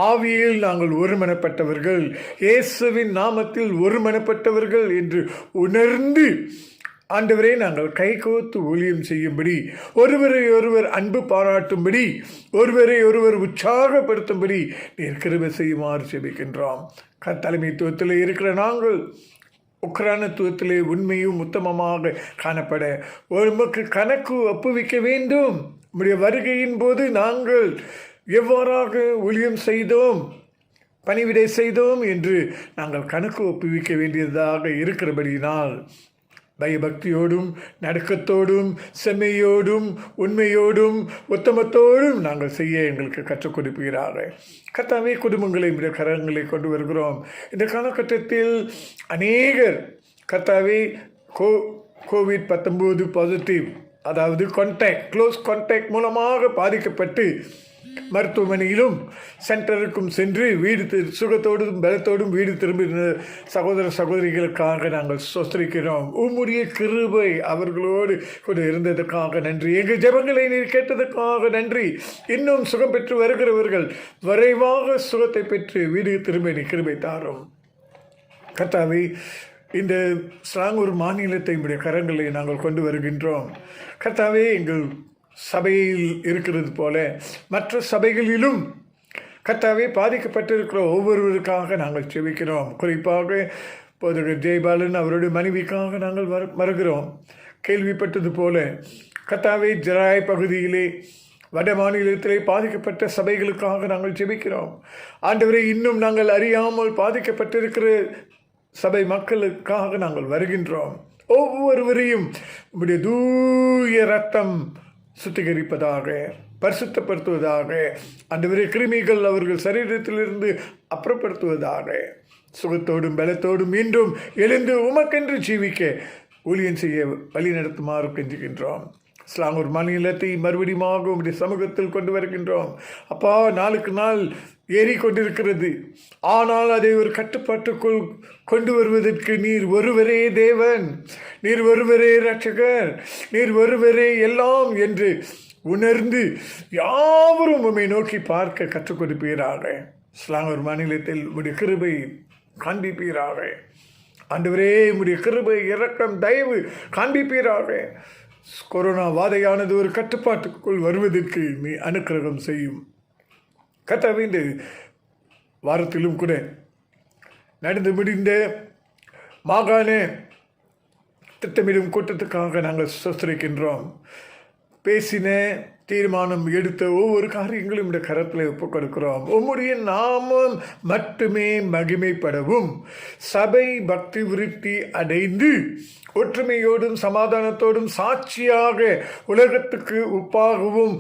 ஆவியில் நாங்கள் ஒருமனப்பட்டவர்கள், இயேசுவின் நாமத்தில் ஒருமனப்பட்டவர்கள் என்று உணர்ந்து ஆண்டவரே, நாங்கள் கைகோத்து ஊழியம் செய்யும்படி, ஒருவரை ஒருவர் அன்பு பாராட்டும்படி, ஒருவரை ஒருவர் உற்சாகப்படுத்தும்படி நீர் கிருபை செய்யுமாறு செபிக்கின்றோம். தலைமைத்துவத்தில் இருக்கிற நாங்கள் உக்ரானத்துவத்திலே உண்மையும் உத்தமமாக காணப்பட உமக்கு கணக்கு ஒப்புவிக்க வேண்டும். உம்முடைய வருகையின் போது நாங்கள் எவ்வாறாக ஊழியம் செய்தோம், பணிவிடை செய்தோம் என்று நாங்கள் கணக்கு ஒப்புவிக்க வேண்டியதாக இருக்கிறபடியினால் பயபக்தியோடும் நடுக்கத்தோடும் செம்மையோடும் உண்மையோடும் உத்தமத்தோடும் நாங்கள் செய்ய எங்களுக்கு கற்றுக் கொடுப்பீராக. கர்த்தாவே, குடும்பங்களை இந்த கரங்களை கொண்டு வருகிறோம். இந்த காலகட்டத்தில் அநேகர் கர்த்தாவே COVID-19 பாசிட்டிவ், அதாவது க்ளோஸ் கான்டாக்ட் மூலமாக பாதிக்கப்பட்டு மருத்துவமனையிலும் சென்டருக்கும் சென்று வீடு சுகத்தோடும் பலத்தோடும் வீடு திரும்பின சகோதர சகோதரிகளுக்காக நாங்கள் ஸ்தோத்திரிக்கிறோம். உம்முடைய கிருபை அவர்களோடு கூட இருந்ததற்காக நன்றி. எங்கள் ஜெபங்களை நீர் கேட்டதற்காக நன்றி. இன்னும் சுகம் பெற்று வருகிறவர்கள் விரைவாக சுகத்தை பெற்று வீடு திரும்ப நீ கிருபை தாரும். கர்த்தாவே, இந்த ஸ்லாங்கூர் மாநிலத்தை உடைய கரங்களை நாங்கள் கொண்டு வருகின்றோம். கர்த்தாவே, எங்கள் சபையில் இருக்கிறது போல மற்ற சபைகளிலும் கர்த்தாவே பாதிக்கப்பட்டிருக்கிற ஒவ்வொருவருக்காக நாங்கள் செபிக்கிறோம். குறிப்பாக போதகர் ஜெயபாலன் அவருடைய மனைவிக்காக நாங்கள் வருகிறோம். கேள்விப்பட்டது போல கர்த்தாவே, ஜராய் பகுதியிலே வட மாநிலத்திலே பாதிக்கப்பட்ட சபைகளுக்காக நாங்கள் செபிக்கிறோம். ஆண்டவரை, இன்னும் நாங்கள் அறியாமல் பாதிக்கப்பட்டிருக்கிற சபை மக்களுக்காக நாங்கள் வருகின்றோம். ஒவ்வொருவரையும் உம்முடைய தூய ரத்தம் சுத்திகரிப்பதாக, பரிசுத்தப்படுத்துவதாக. ஆண்டவரே, கிருமிகள் அவர்கள் சரீரத்திலிருந்து அப்புறப்படுத்துவதாக. சுகத்தோடும் பலத்தோடும் மீண்டும் எழுந்து உமக்கென்று ஜீவிக்க ஊழியம் செய்ய வழி நடத்துமாறு கெஞ்சுகின்றோம். ஸ்லாங்கூர் மாநிலத்தை மறுபடியும் உடைய சமூகத்தில் கொண்டு வருகின்றோம். அப்பா, நாளுக்கு நாள் ஏறிக்கொண்டிருக்கிறது. ஆனால் அதை ஒரு கட்டுப்பாட்டுக்குள் கொண்டு வருவதற்கு நீர் ஒருவரே தேவன், நீர் ஒருவரே இரட்சகர், நீர் ஒருவரே எல்லாம் என்று உணர்ந்து யாவரும் உம்மை நோக்கி பார்க்க கற்றுக் கொடுப்பீராக. ஸ்லாங்கூர் மாநிலத்தில் உடைய கிருபை காண்பிப்பீராக. ஆண்டவரே, உடைய கிருபை, இரக்கம், தயவு காண்பிப்பீராக. கொரோனா வாதையானது ஒரு கட்டுப்பாட்டுக்குள் வருவதற்கு நீ அனுக்கிரகம் செய்யும். கர்த்தாவே, இந்த வாரத்திலும் கூட நடந்து முடிந்த மாகாண திட்டமிடும் கூட்டத்துக்காக நாங்கள் சுஸ்தரிக்கின்றோம். பேசின தீர்மானம் எடுத்த ஒவ்வொரு காரியங்களும் இந்த கரத்தில் ஒப்புக் கொடுக்கிறோம். உம்முடைய நாமம் மட்டுமே மகிமைப்படவும், சபை பக்தி விருத்தி அடைந்து ஒற்றுமையோடும் சமாதானத்தோடும் சாட்சியாக உலகத்துக்கு உப்பாகவும்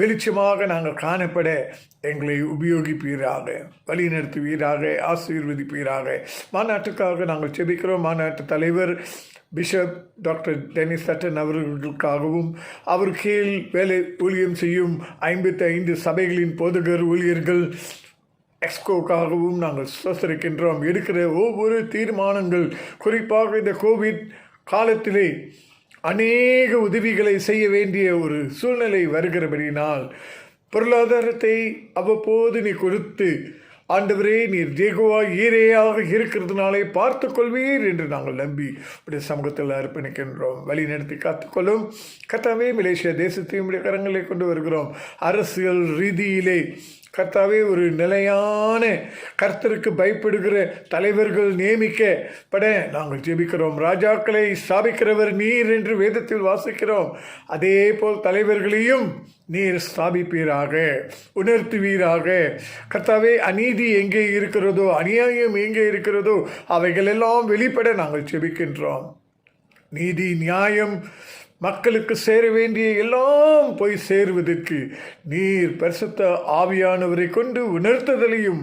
வெளிச்சமாக நாங்கள் காணப்பட எங்களை உபயோகிப்பீராக, வழி நடத்துவீராக, ஆசீர்வதிப்பீராக. மாநாட்டுக்காக நாங்கள் செபிக்கிறோம். மாநாட்டு தலைவர் பிஷப் டாக்டர் டெனிஸ் சட்டன் அவர்களுக்காகவும், அவர் கீழ் வேலை ஊழியம் செய்யும் 55 சபைகளின் போதகர் ஊழியர்கள் எக்ஸ்கோக்காகவும் நாங்கள் சுஸ்தரிக்கின்றோம். எடுக்கிற ஒவ்வொரு தீர்மானங்கள், குறிப்பாக இந்த கோவிட் காலத்திலே அநேக உதவிகளை செய்ய வேண்டிய ஒரு சூழ்நிலை வருகிறபடியினால் பொருளாதாரத்தை அவ்வப்போது நீ கொடுத்து, ஆண்டவரே, நீர் ஜேகோவா ஈரேயாக இருக்கிறதுனாலே பார்த்து கொள்வீர் என்று நாங்கள் நம்பி உடைய சமூகத்தில் அர்ப்பணிக்கின்றோம். வழி நடத்தி காத்துக்கொள்ளும். கர்த்தாவே, மலேசியா தேசத்தையும் உடைய கரங்களை கொண்டு வருகிறோம். அரசியல் ரீதியிலே கர்த்தாவே, ஒரு நிலையான கர்த்தருக்கு பயப்படுகிற தலைவர்கள் நியமிக்கப்பட நாங்கள் ஜெபிக்கிறோம். ராஜாக்களை ஸ்தாபிக்கிறவர் நீர் என்று வேதத்தில் வாசிக்கிறோம். அதே போல் தலைவர்களையும் நீர் ஸ்தாபிப்பீராக, உணர்த்துவீராக. கர்த்தாவே, அநீதி எங்கே இருக்கிறதோ, அநியாயம் எங்கே இருக்கிறதோ அவைகளெல்லாம் வெளிப்பட நாங்கள் ஜெபிக்கின்றோம். நீதி, நியாயம், மக்களுக்கு சேர வேண்டிய எல்லாம் போய் சேருவதற்கு நீர் பரிசுத்த ஆவியானவரை கொண்டு உணர்த்துதலையும்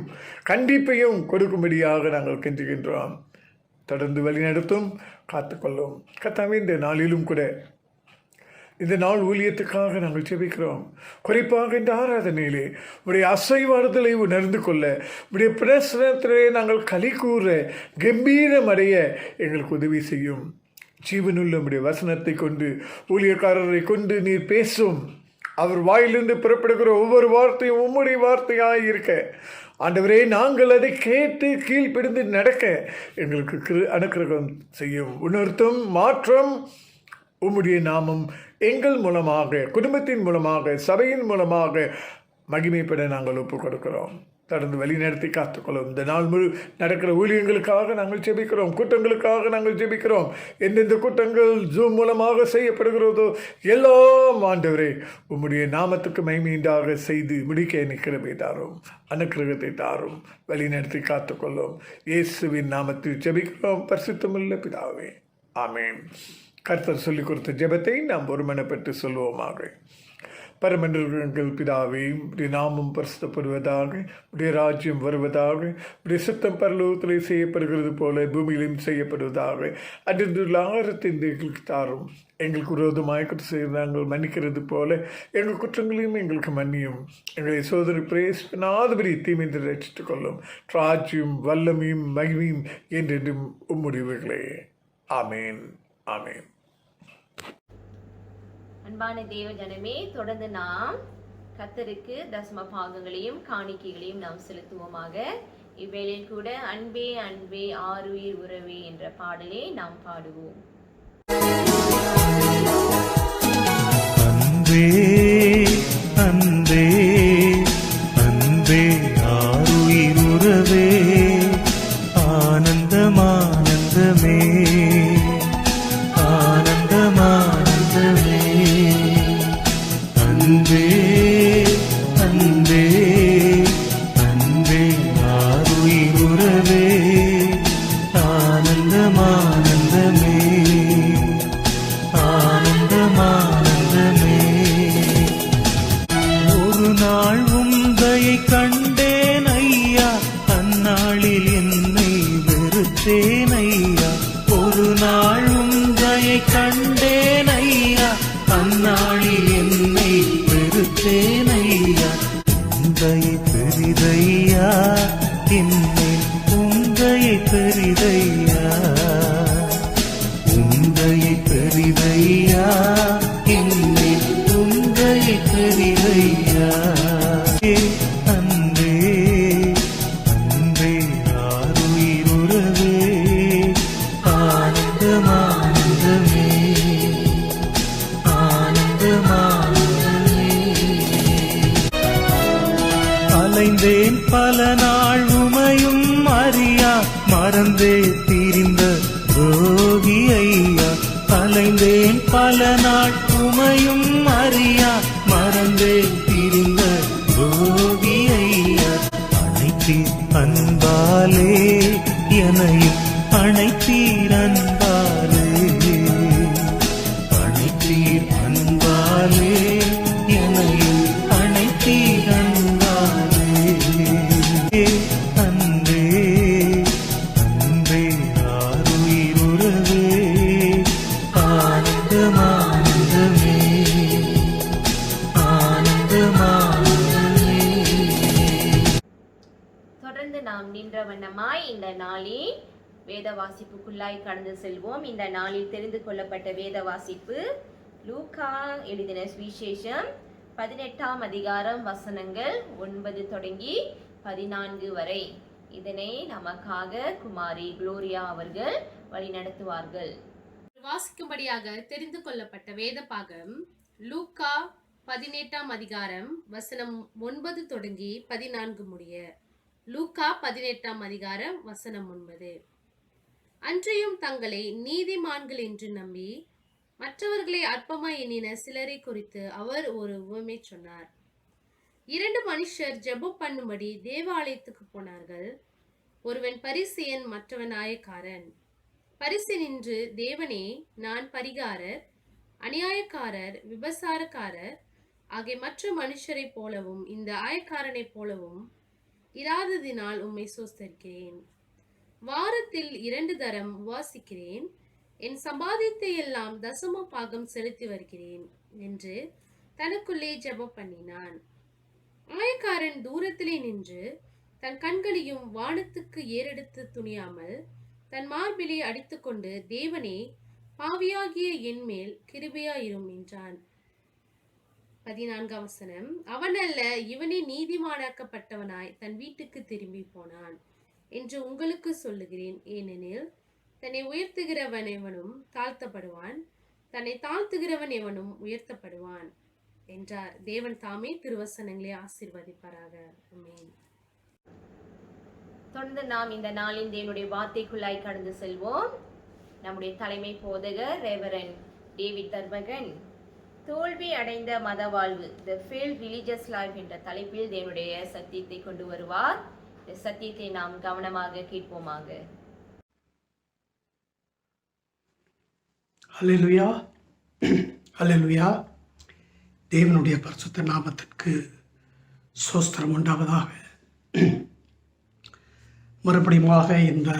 கண்டிப்பையும் கொடுக்கும்படியாக நாங்கள் கெஞ்சுகின்றோம். தொடர்ந்து வழிநடத்தும், காத்துக்கொள்ளும். கர்த்தாவே, இந்த நாளிலும் கூட இந்த நாள் ஊழியத்துக்காக நாங்கள் ஜெபிக்கிறோம். குறிப்பாக இந்த ஆராதனையிலே உடைய அசைவாறுதலை உணர்ந்து கொள்ள, உடைய பிரசனத்திலே நாங்கள் களி கூற, கம்பீரம் அடைய எங்களுக்கு உதவி செய்யும். ஜீவனுள்ள உடைய வசனத்தை கொண்டு, ஊழியக்காரரை கொண்டு நீர் பேசும். அவர் வாயிலிருந்து புறப்படுகிற ஒவ்வொரு வார்த்தையும் உம்முடைய வார்த்தையாக இருக்க, ஆண்டவரே, நாங்கள் அதை கேட்டு கீழ்ப்பிடிந்து நடக்க எங்களுக்கு அனுக்கிரகம் செய்யும். உணர்த்தும், மாற்றம். உம்முடைய நாமம் எங்கள் மூலமாக, குடும்பத்தின் மூலமாக, சபையின் மூலமாக மகிமைப்பட நாங்கள் ஒப்புக் கொடுக்கிறோம். தொடர்ந்து வழி நடத்தி காத்துக்கொள்ளும். இந்த நாள் முழு நடக்கிற ஊழியங்களுக்காக நாங்கள் ஜெபிக்கிறோம். கூட்டங்களுக்காக நாங்கள் ஜெபிக்கிறோம். எந்தெந்த கூட்டங்கள் ஜூம் மூலமாக செய்யப்படுகிறதோ எல்லாம் ஆண்டவரே உம்முடைய நாமத்துக்கு மகிமையாக செய்து முடிக்க நிற்கிறவை தாரும், அனுக்கிரகத்தை தாரும், வழி நடத்தி காத்துக்கொள்ளும். இயேசுவின் நாமத்தில் ஜெபிக்கிறோம் பரிசுத்தமுள்ள பிதாவே, ஆமென். கர்த்தர் சொல்லிக் கொடுத்த ஜெபத்தை நாம் ஒருமனப்பட்டு சொல்வோமாக. பரமண்டலங்கள் பிதாவே, உடைய நாமம் பரிசுத்தப்படுவதாக, உடைய ராஜ்யம் வருவதாக, உடைய சுத்தம் பரலோகத்திலே செய்யப்படுகிறது போல பூமியிலும் செய்யப்படுவதாக. அன்றைய ஆகாரத்தை எங்களுக்கு தாரும். எங்களுக்கு விரோதமாய் குற்றம் செய்து நாங்கள் மன்னிக்கிறது போல எங்கள் குற்றங்களையும் எங்களுக்கு மன்னியும். எங்களை சோதனை பிரேசினாதபடி தீமைந்து ரட்சித்துக் கொள்ளும். ராஜ்யம், வல்லமையும், மகிமையும் என்றென்றும் உம்முடையவைகளே. ஆமேன், ஆமேன். அன்பான தேவ ஜனமே, தொடர்ந்து நாம் கர்த்தருக்கு தசம பாகங்களையும் காணிக்கைகளையும் நாம் செலுத்துவோமாக. இவ்வேளையில் கூட அன்பே அன்பே ஆருயிர் உறவே என்ற பாடலை நாம் பாடுவோம். அன்பே அன்பே அன்பே ஆருயிர் உறவே, ஆனந்தமானந்தமே ஆனந்தமானந்தமே. அன்பே அன்பே அன்பே ஆருயிர் உறவே, ஆனந்தமானந்தமே ஆனந்தமானந்தமே. இந்நாளில் என்னை பெருத்தேனையா உந்தையை பெரிதையா என்னேல் உந்தையை பெரிதையா உந்தையை பெரிதையா என்னேல் உந்தையை பெரிதையா அன்பே அன்பே ஆருயிருவே ஆனந்தமானந்தமே ஆனந்தமானந்தமே அலைந்தேன் பல நாள் உமையும் அறியா மறந்தே திரிந்த ரோகி ஐயா அலைந்தேன் பல நாள் உமையும் அறியா மறந்தே திரிந்த ரோகி ஐயா அனைத்தீர் அன்பாலே எனையும் அனைத்தீர் அன்பாலே அனைத்தீர் அன்பாலே எனையும் அனைத்தீர் அன்பாலே அன்பே அன்பே ஆருயிருவே ஆனந்தமானந்தமே ஆனந்தமானந்தமே தொடர்ந்து நாம் நின்ற வண்ணமாய் இந்த நாளில் வேத வாசிப்புக்குள்ளாய் கடந்து செல்வோம். இந்த நாளில் தெரிந்து கொள்ளப்பட்ட வேத வாசிப்பு லூக்கா எழுதின சுவிசேஷம் 18ஆம் அதிகாரம் வசனங்கள் 9 தொடங்கி 14 வரை. இதனை நமக்காக குமாரி குளோரியா அவர்கள் வழிநடத்துவார்கள். வாசிக்கும்படியாக தெரிந்து கொள்ளப்பட்ட வேத பாகம் லூக்கா 18ஆம் அதிகாரம் வசனம் 9 தொடங்கி 14 முடிய. லூக்கா 18ஆம் அதிகாரம் வசனம் 9. அன்றையும் தங்களை நீதிமான்கள் என்று நம்பி மற்றவர்களை அற்பமாய் எண்ணின சிலரை குறித்து அவர் ஒரு உவமை சொன்னார். 2 மனுஷர் ஜெபம் பண்ணும்படி தேவாலயத்துக்கு போனார்கள். ஒருவன் பரிசேயன், மற்றவன் ஆயக்காரன். பரிசேயன் நின்று, தேவனே, நான் பரிகாரர், அநியாயக்காரர், விபசாரக்காரர் ஆகிய மற்ற மனுஷரைப் போலவும் இந்த ஆயக்காரனைப் போலவும் இராததினால் உம்மை சோஸ்தரிக்கிறேன். வாரத்தில் 2 தரம் உபவாசிக்கிறேன். என் சம்பாதித்தை எல்லாம் தசம பாகம் செலுத்தி வருகிறேன் என்று தனக்குள்ளே ஜெபம் பண்ணினான். ஆயக்காரன் தூரத்திலே நின்று தன் கண்களையும் வானத்துக்கு ஏறெடுத்து துணியாமல் தன் மார்பிலே அடித்துக்கொண்டு, தேவனே, பாவியாகிய என் மேல் கிருபையாயிரும் என்றான். 14ஆம் வசனம். அவனல்ல, இவனே நீதிமானாக்கப்பட்டவனாய் தன் வீட்டுக்கு திரும்பி போனான் என்று உங்களுக்கு சொல்லுகிறேன். ஏனெனில் தன்னை உயர்த்துகிறவன் எவனும் தாழ்த்தப்படுவான், தன்னை தாழ்த்துகிறவன் எவனும் உயர்த்தப்படுவான் என்றார். தேவன் தாமே திருவசனங்களை ஆசீர்வதிப்பாராக. ஆமென். தொடர்ந்து நாம் இந்த நாளின் தேவனுடைய வார்த்தைக்குள்ளாய் கடந்து செல்வோம். நம்முடைய தலைமை போதகர் ரெவரண்ட் டேவிட் தர்மகன் தோல்வி அடைந்த மத வாழ்வு, தி ஃபெயில்ட் ரிலிஜியஸ் லைஃப் என்ற தலைப்பில் தேவனுடைய சத்தியத்தை கொண்டு வருவார். இந்த சத்தியத்தை நாம் கவனமாக கேட்போமாக. அல்லேலூயா, அல்லேலூயா. தேவனுடைய பரிசுத்த நாமத்திற்கு ஸ்தோத்திரம் உண்டாவதாக. மறுபடியுமாக இந்த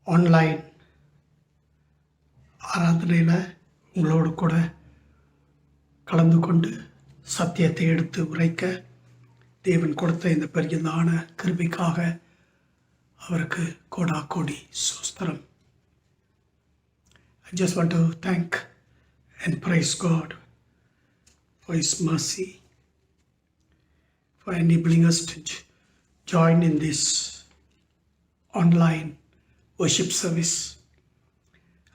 ஆன்லைன் ஆராதனையில் உங்களோடு கூட கலந்து கொண்டு சத்தியத்தை எடுத்து உரைக்க தேவன் கொடுத்த இந்த பெரியதான கிருபைக்காக அவருக்கு கோடா கோடி ஸ்தோத்திரம். I just want to thank and praise God for His mercy, for enabling us to join in this online worship service.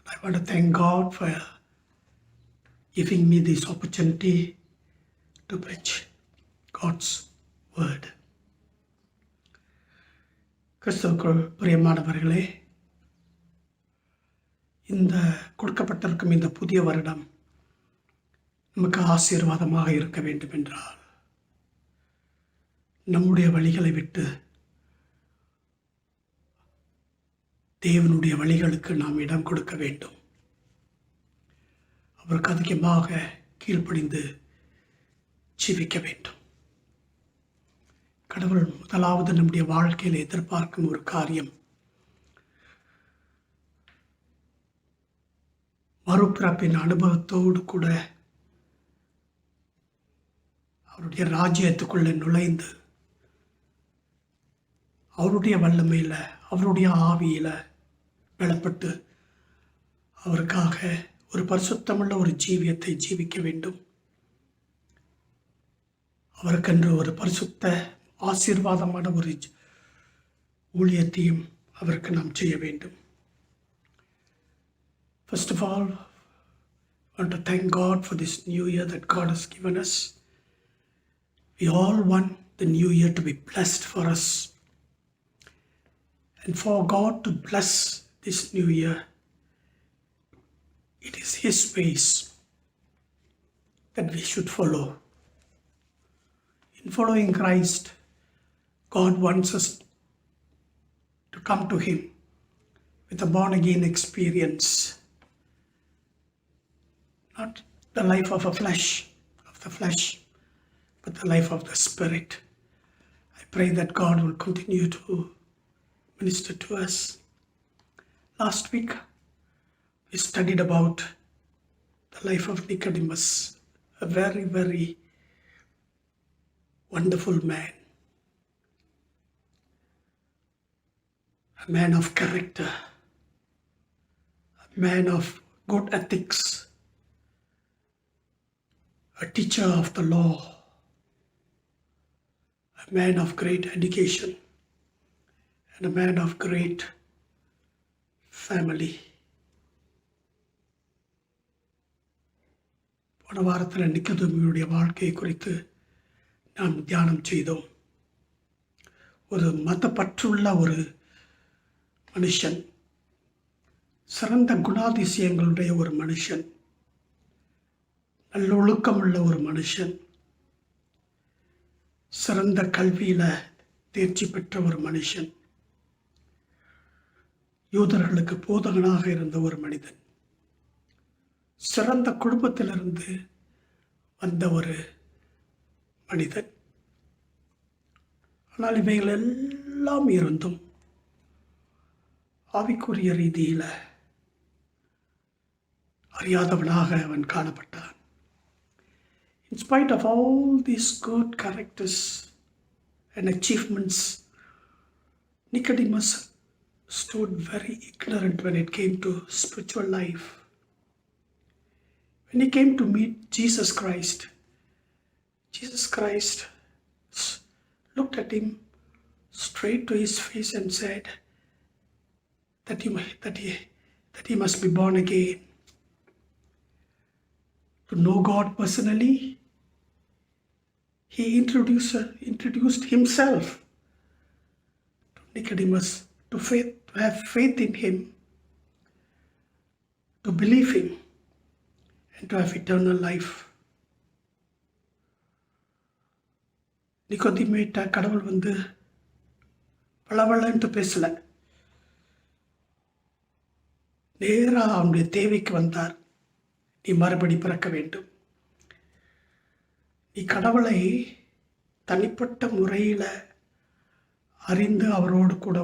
I want to thank God for giving me this opportunity to preach God's word. கிறிஸ்துவுக்குள் பிரியமானவர்களே, இந்த கொடுக்கப்பட்டிருக்கும் இந்த புதிய வருடம் நமக்கு ஆசீர்வாதமாக இருக்க வேண்டும் என்றால் நம்முடைய வழிகளை விட்டு தேவனுடைய வழிகளுக்கு நாம் இடம் கொடுக்க வேண்டும். அவருக்கு அதிகமாக கீழ்ப்படிந்து ஜீவிக்க வேண்டும். கடவுள் முதலாவது நம்முடைய வாழ்க்கையில் எதிர்பார்க்கும் ஒரு காரியம், மறுபிறப்பின் அனுபவத்தோடு கூட அவருடைய ராஜ்யத்துக்குள்ளே நுழைந்து அவருடைய வல்லமையில் அவருடைய ஆவியில் பலப்பட்டு அவருக்காக ஒரு பரிசுத்தமுள்ள ஒரு ஜீவியத்தை ஜீவிக்க வேண்டும். அவருக்கென்று ஒரு பரிசுத்த ஆசீர்வாதமான ஒரு ஊழியத்தையும் அவருக்கு நாம் செய்ய வேண்டும். First of all, I want to thank God for this new year that God has given us. We all want the new year to be blessed for us. And for God to bless this new year, it is His ways that we should follow. In following Christ, God wants us to come to Him with a born-again experience. Not the life of the flesh, but the life of the Spirit. I pray that God will continue to minister to us. Last week, we studied about the life of Nicodemus, a very, very wonderful man, a man of character, a man of good ethics, a teacher of the law, a man of great education, and a man of great family. போன வாரத்தில் நிக்கோதேமியுடைய வாழ்க்கையை குறித்து நாம் தியானம் செய்தோம். ஒரு மதப்பற்றுள்ள ஒரு மனுஷன், சிறந்த குணாதிசயங்களுடைய ஒரு மனுஷன், நல்லொழுக்கமுள்ள ஒரு மனுஷன், சிறந்த கல்வியில் தேர்ச்சி பெற்ற ஒரு மனுஷன், யூதர்களுக்கு போதகனாக இருந்த ஒரு மனிதன், சிறந்த குடும்பத்திலிருந்து வந்த ஒரு மனிதன். ஆனால் இவைகள் எல்லாம் இருந்தும் ஆவிக்குரிய ரீதியில் அறியாதவனாக அவன் காணப்பட்டான். In spite of all these good characters and achievements, Nicodemus stood very ignorant when it came to spiritual life. When he came to meet Jesus Christ looked at him straight to his face and said that he must be born again. To know God personally, he introduced himself to Nicodemus, to have faith in him, to believe him, and to have eternal life. நிக்கோதேமிட்ட கடவுள் வந்து பளபளன்ட்டு பேசல, நேராக அவனுடைய தேவைக்கு வந்தார். நீ மறுபடி பிறக்க வேண்டும். நீ கடவுளை தனிப்பட்ட முறையில் அறிந்து அவரோடு கூட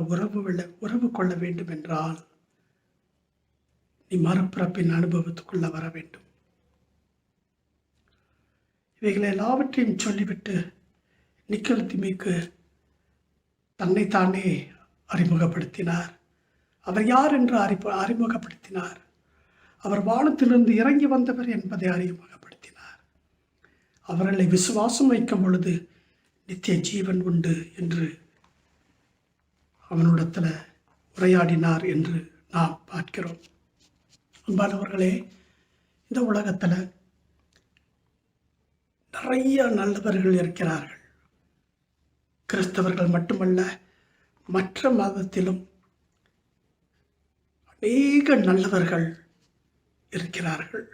உறவு கொள்ள வேண்டும் என்றால் நீ மறுபிறப்பின் அனுபவத்துக்குள்ள வர வேண்டும். இவைகளை எல்லாவற்றையும் சொல்லிவிட்டு நிக்கோதேமிக்கு தன்னைத்தானே அறிமுகப்படுத்தினார். அவர் யார் என்று அறிமுகப்படுத்தினார். அவர் வானத்திலிருந்து இறங்கி வந்தவர் என்பதை அறிமுகப்படுத்தினார். அவர்களை விசுவாசம் வைக்கும் பொழுது நித்திய ஜீவன் உண்டு என்று அவனிடத்தில் உரையாடினார் என்று நாம் பார்க்கிறோம். அன்பானவர்களே, இந்த உலகத்தில் நிறைய நல்லவர்கள் இருக்கிறார்கள். கிறிஸ்தவர்கள் மட்டுமல்ல, மற்ற மதத்திலும் அநேக நல்லவர்கள் இருக்கிறார்கள்.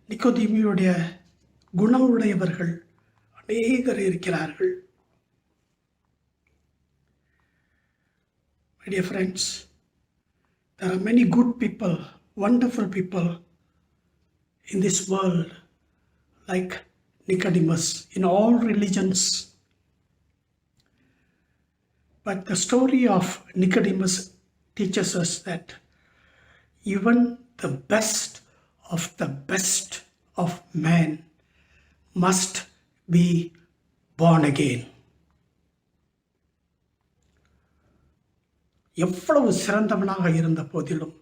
நிக்கோதேமியுடைய குணமுடையவர்கள் அநேகர் இருக்கிறார்கள். My dear friends, there are many good people, wonderful people in this world, like Nicodemus, in all religions. But the story of Nicodemus teaches us that even the best of man must be born again. எவ்வளவு சிறந்தவனாக இருந்த போதிலும்,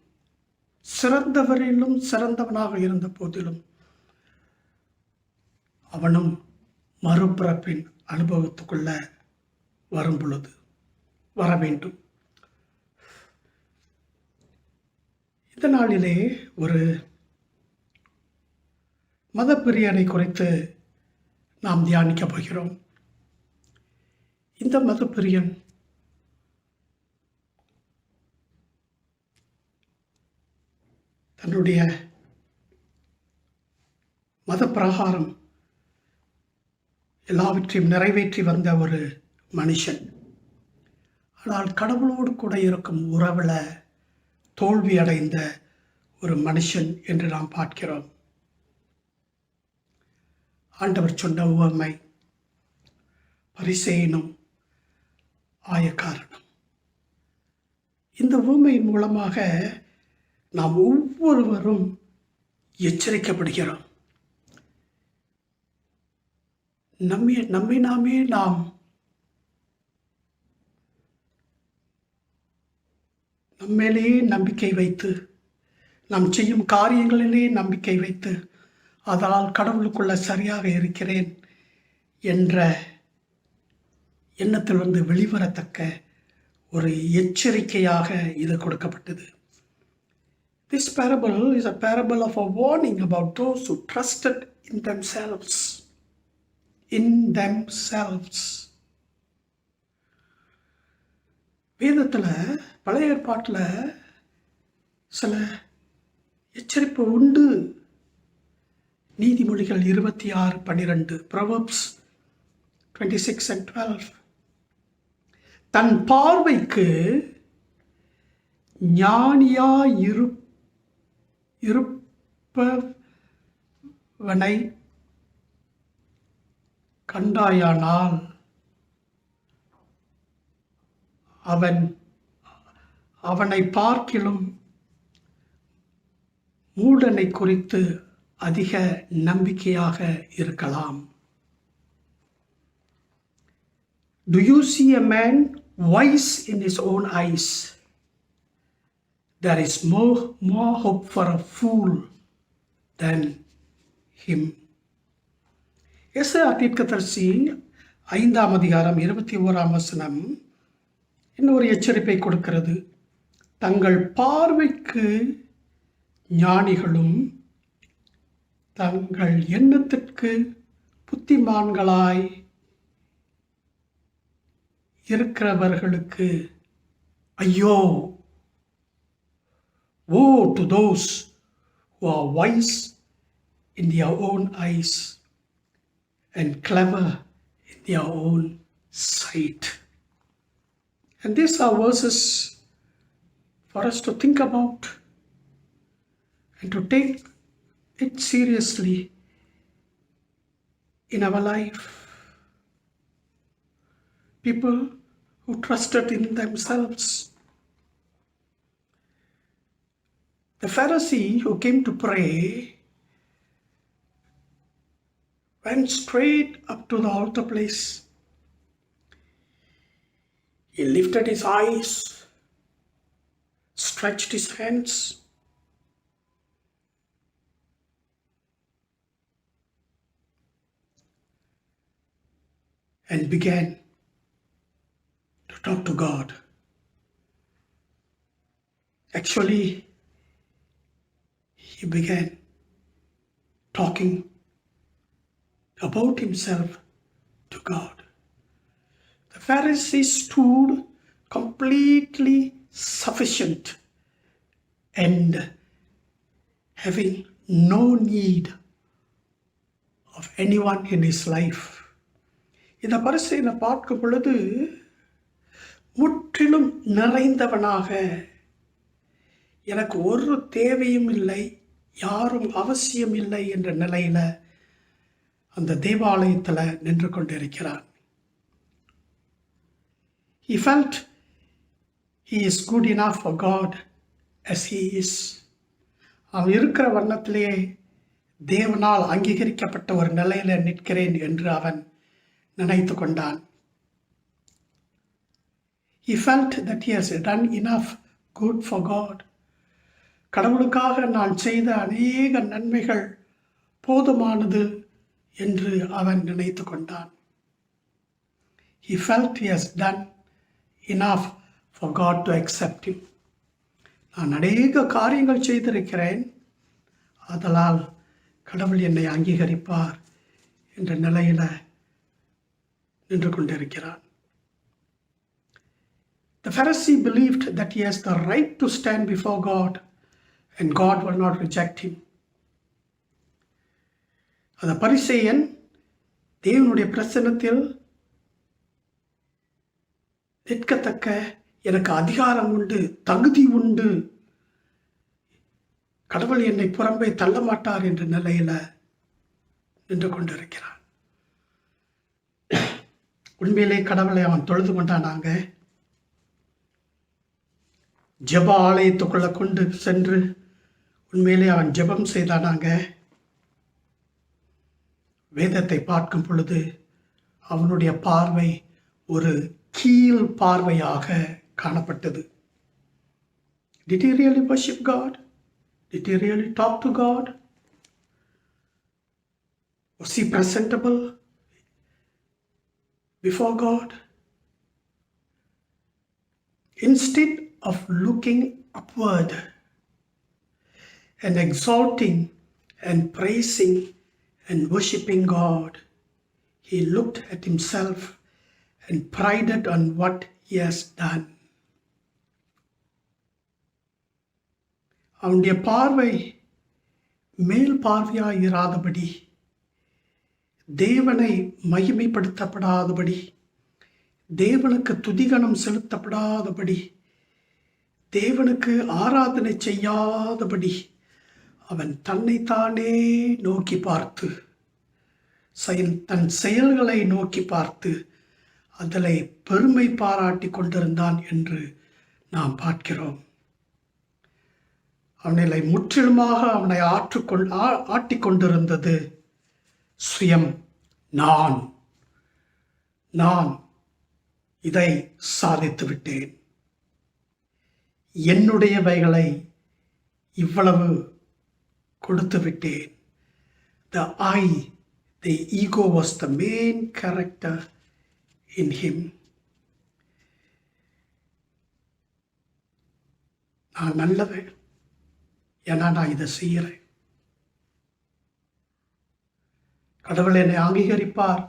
சிறந்தவரிலும் சிறந்தவனாக இருந்த போதிலும், அவனும் மறுபிறப்பின் அனுபவத்துக்குள்ள வரும் பொழுது வர வேண்டும். இந்த நாளிலே ஒரு மதப்பிரியனை குறித்து நாம் தியானிக்க போகிறோம். இந்த மதப்பிரியன் தன்னுடைய மத பிரகாரம் எல்லாவற்றையும் நிறைவேற்றி வந்த ஒரு மனுஷன். ஆனால் கடவுளோடு கூட இருக்கும் உறவில் தோல்வி அடைந்த ஒரு மனுஷன் என்று நாம் பார்க்கிறோம். ஆண்டவர் சொன்ன உவமை பரிசேயனும் ஆயக்காரனும். இந்த உவமையின் மூலமாக நாம் ஒவ்வொருவரும் எச்சரிக்கப்படுகிறோம். நம்மை நாமே நாம் நம்மேலேயே நம்பிக்கை வைத்து, நாம் செய்யும் காரியங்களிலே நம்பிக்கை வைத்து, அதனால் கடவுளுக்குள்ள சரியாக இருக்கிறேன் என்ற எண்ணத்திலிருந்து வெளிவரத்தக்க ஒரு எச்சரிக்கையாக இது கொடுக்கப்பட்டது. This parable is a parable of a warning about those who trusted in themselves. வேதத்தில், பழைய ஏற்பாட்டில் சில எச்சரிப்பு உண்டு. நீதிமொழிகள் 26:12, Proverbs 26:12. தன் பார்வைக்கு இருப்பவனை கண்டாயானால் அவனை பார்க்கிலும் மூடனை குறித்து அதிக நம்பிக்கையாக இருக்கலாம். Do you see a man wise in his own eyes? There is more hope for a fool than him. எஸ்ஐயா தீர்க்கதரிசி 5ஆம் அதிகாரம் 21ஆம் வசனம் இன்னொரு எச்சரிப்பை கொடுக்கிறது. தங்கள் பார்வைக்கு ஞானிகளும் தங்கள் எண்ணத்திற்கு புத்திமான்களாய் இருக்கிறவர்களுக்கு ஐயோ! Woe to those who are wise in their own eyes and clever in their own sight. And these are verses for us to think about and to take it seriously in our life. People who trusted in themselves. The Pharisee who came to pray went straight up to the altar place. He lifted his eyes, stretched his hands, and began to talk to God. Actually, he began talking about himself to God. The Pharisee stood completely sufficient and having no need of anyone in his life. இந்த பரிசேயனை பார்க்கும் பொழுது முற்றிலும் நிறைந்தவனாக, எனக்கு ஒரு தேவையும் இல்லை, யாரும் அவசியம் இல்லை என்ற நிலையில அந்த தேவாலயத்தில் நின்று கொண்டிருக்கிறார். He felt he is good enough for God as he is. அவன் இருக்கிற வண்ணத்திலேயே தேவனால் அங்கீகரிக்கப்பட்ட ஒரு நிலையில நிற்கிறேன் என்று அவன் நினைத்து கொண்டான். He felt that he has done enough good for God. கடவுளுக்காக நான் செய்த அநேக நன்மைகள் போதுமானது என்று அவன் நினைத்து கொண்டான். He felt he has done enough for God to accept him. நான் அநேக காரியங்கள் செய்திருக்கிறேன், அதனால் கடவுள் என்னை அங்கீகரிப்பார் என்ற நிலையில நின்று கொண்டிருக்கிறான். The Pharisee believed that he has the right to stand before God and God will not reject him. அந்த பரிசேயன் தேவனுடைய பிரசன்னத்தில் நிற்கத்தக்க எனக்கு அதிகாரம் உண்டு, தகுதி உண்டு, கடவுள் என்னை புறம்பே தள்ள மாட்டார் என்ற நிலையில நின்று கொண்டிருக்கிறான். உண்மையிலே கடவுளை அவன் தொழுது கொண்டானாங்க. ஜெப ஆலயத்துக்குள்ள கொண்டு சென்று உண்மையிலே அவன் ஜெபம் செய்தானாங்க. வேதத்தை பார்க்கும் பொழுது அவனுடைய பார்வை ஒரு கீழ் பார்வையாக காணப்பட்டது. Did he really worship God? Did he really talk to God? Was he presentable before God? Instead of looking upward and exalting and praising and worshiping God, he looked at himself and prided on what he has done. அவனுடைய பார்வை மேல் பார்வையாய் இராதபடி, தேவனை மகிமைப்படுத்தப்படாதபடி, தேவனுக்கு துதிகணம் செலுத்தப்படாதபடி, தேவனுக்கு ஆராதனை செய்யாதபடி அவன் தன்னைத்தானே நோக்கி பார்த்து, தன் செயல்களை நோக்கி பார்த்து அதில் பெருமை பாராட்டி கொண்டிருந்தான் என்று நாம் பார்க்கிறோம். அவனை முற்றிலுமாக அவனை ஆட்டிக்கொண்டிருந்தது சுயம். நான் இதை சாதித்து விட்டேன், என்னுடையவைகளை இவ்வளவு கொடுத்து விட்டேன். The ego was the main character in him. நான் நல்லவன், ஏன்னா நான் இதை செய்கிறேன், கடவுள் என்னை அங்கீகரிப்பார்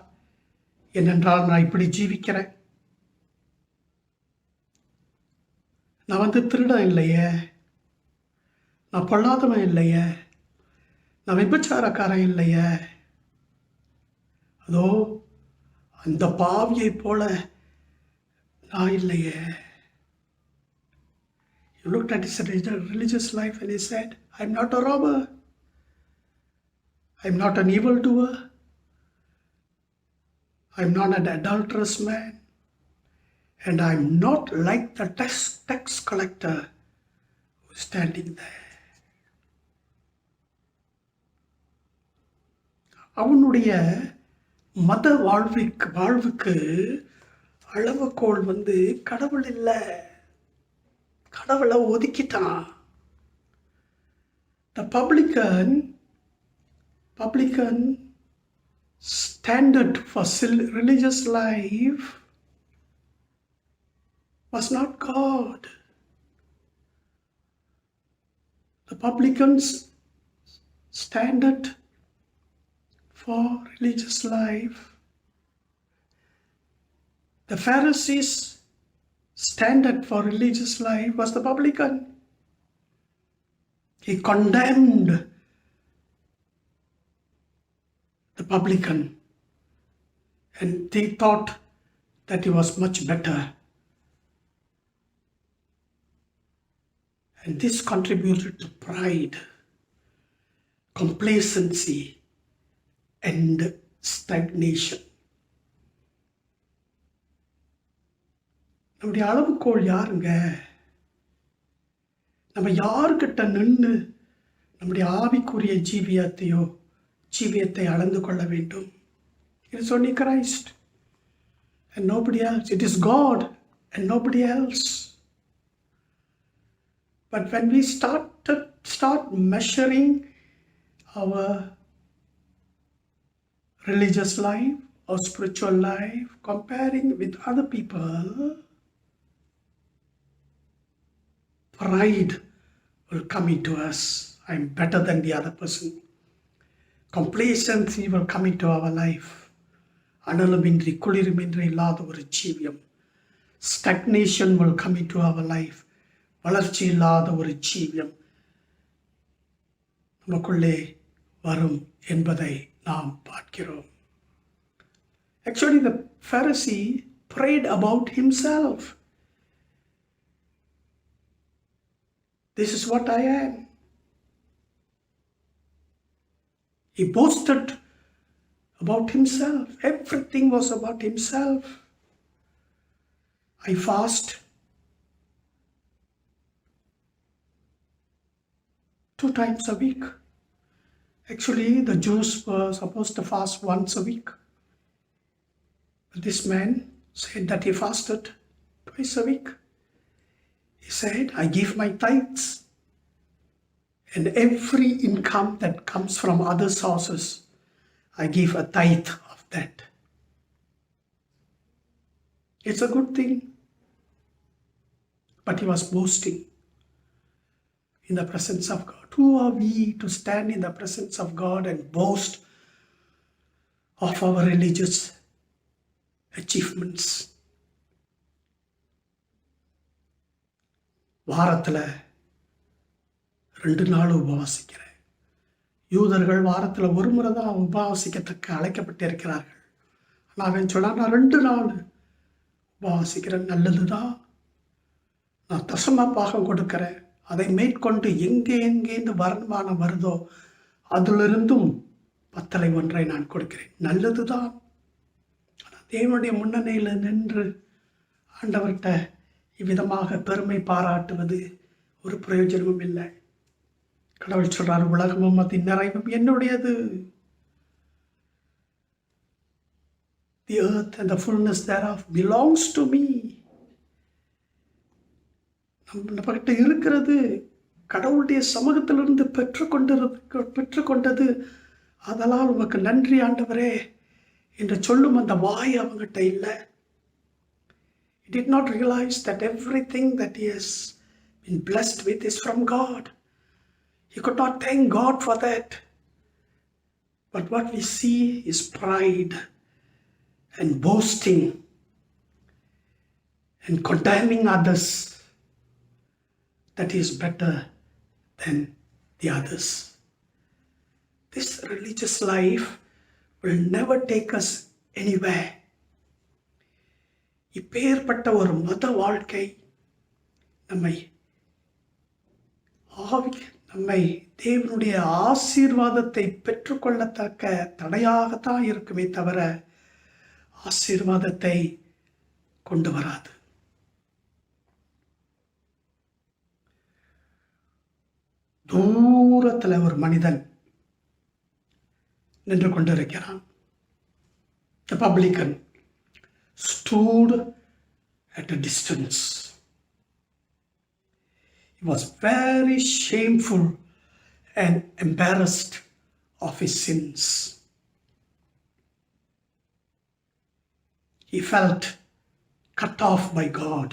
ஏனென்றால் நான் இப்படி ஜீவிக்கிறேன். நான் திருடன் இல்லையே, நான் பொல்லாதவன் இல்லையே, நான் விபச்சாரக்காரன் இல்லையே, அதோ அந்த பாவியை போல நான் இல்லையே. He looked at his religious life and he said, I'm not a robber, I'm not an evildoer, I'm not an adulterous man, and I'm not like the tax collector who's standing there. அவனுடைய மத வாழ்வுக்கு அளவுகோல் கடவுள் இல்லை, கடவுளை ஒதுக்கிட்டான். The publican standard for religious life was not God. The publican's standard for religious life, the Pharisees' standard for religious life was the publican. He condemned the publican and they thought that he was much better. And this contributed to pride, complacency, and stagnation. நம்முடைய அளவுகோல் யாருங்க? நம்ம யாருக்கிட்ட நின்று நம்முடைய ஆவிக்குரிய ஜீவியத்தை அளந்து கொள்ள வேண்டும். It is only Christ and nobody else. It is God and nobody else. But when we start measuring our religious life or spiritual life, comparing with other people, pride will come into us. I'm better than the other person. Complacency will come into our life. அனலுமின்றி குளிருமின்றி இல்லாத ஒரு ஜீவியம். Stagnation will come into our life. வளர்ச்சி இல்லாத ஒரு ஜீவியம் நமக்குள்ளே வரும் என்பதை நாம் பார்க்கிறோம். Actually, the Pharisee prayed about himself. This is what I am. He boasted about himself. Everything was about himself. I fast 2 times a week. Actually, the Jews were supposed to fast once a week. But this man said that he fasted twice a week. He said, I give my tithes, and every income that comes from other sources, I give a tithe of that. It's a good thing. But he was boasting in the presence of God. Who are we to stand in the presence of God and boast of our religious achievements? வாரத்தில் 2 நாள் உபவாசிக்கிறேன். யூதர்கள் வாரத்தில் 1 முறை தான் உபவாசிக்கத்தக்க அழைக்கப்பட்டிருக்கிறார்கள். ஆனால் அவன் சொன்னான், நான் 2 நாள் உபவாசிக்கிறேன். நல்லதுதான். நான் தசம பாகம் கொடுக்கிறேன். அதை மேற்கொண்டு எங்கேருந்து வருமானம் வருதோ அதிலிருந்தும் 10 நான் கொடுக்கிறேன். நல்லதுதான். ஆனால் தேவனுடைய முன்னணியில் நின்று ஆண்டவர்கிட்ட இவ்விதமாக பெருமை பாராட்டுவது ஒரு பிரயோஜனமும் இல்லை. கடவுள் சொல்றார், உலகமும் அதன் நிறைவும் என்னுடையது. The earth and the fullness thereof belongs to me. நம்மகிட்ட இருக்கிறது கடவுளுடைய சமூகத்திலிருந்து பெற்றுக்கொண்டது. அதனால் உமக்கு நன்றி ஆண்டவரே என்று சொல்லும் அந்த வாய் அவங்ககிட்ட இல்லை. He did not realize that everything that he has been blessed with is from God. He could not thank God for that. But what we see is pride and boasting and condemning others, that he is better than the others. This religious life will never take us anywhere. இப்பேற்பட்ட ஒரு மத வாழ்க்கை நம்மை தேவனுடைய ஆசீர்வாதத்தை பெற்றுக்கொள்ளத்தக்க தடையாகத்தான் இருக்குமே தவிர ஆசீர்வாதத்தை கொண்டு வராது. தூரத்தில் ஒரு மனிதன் நின்று கொண்டிருக்கிறான். The publican stood at a distance. He was very shameful and embarrassed of his sins. He felt cut off by God.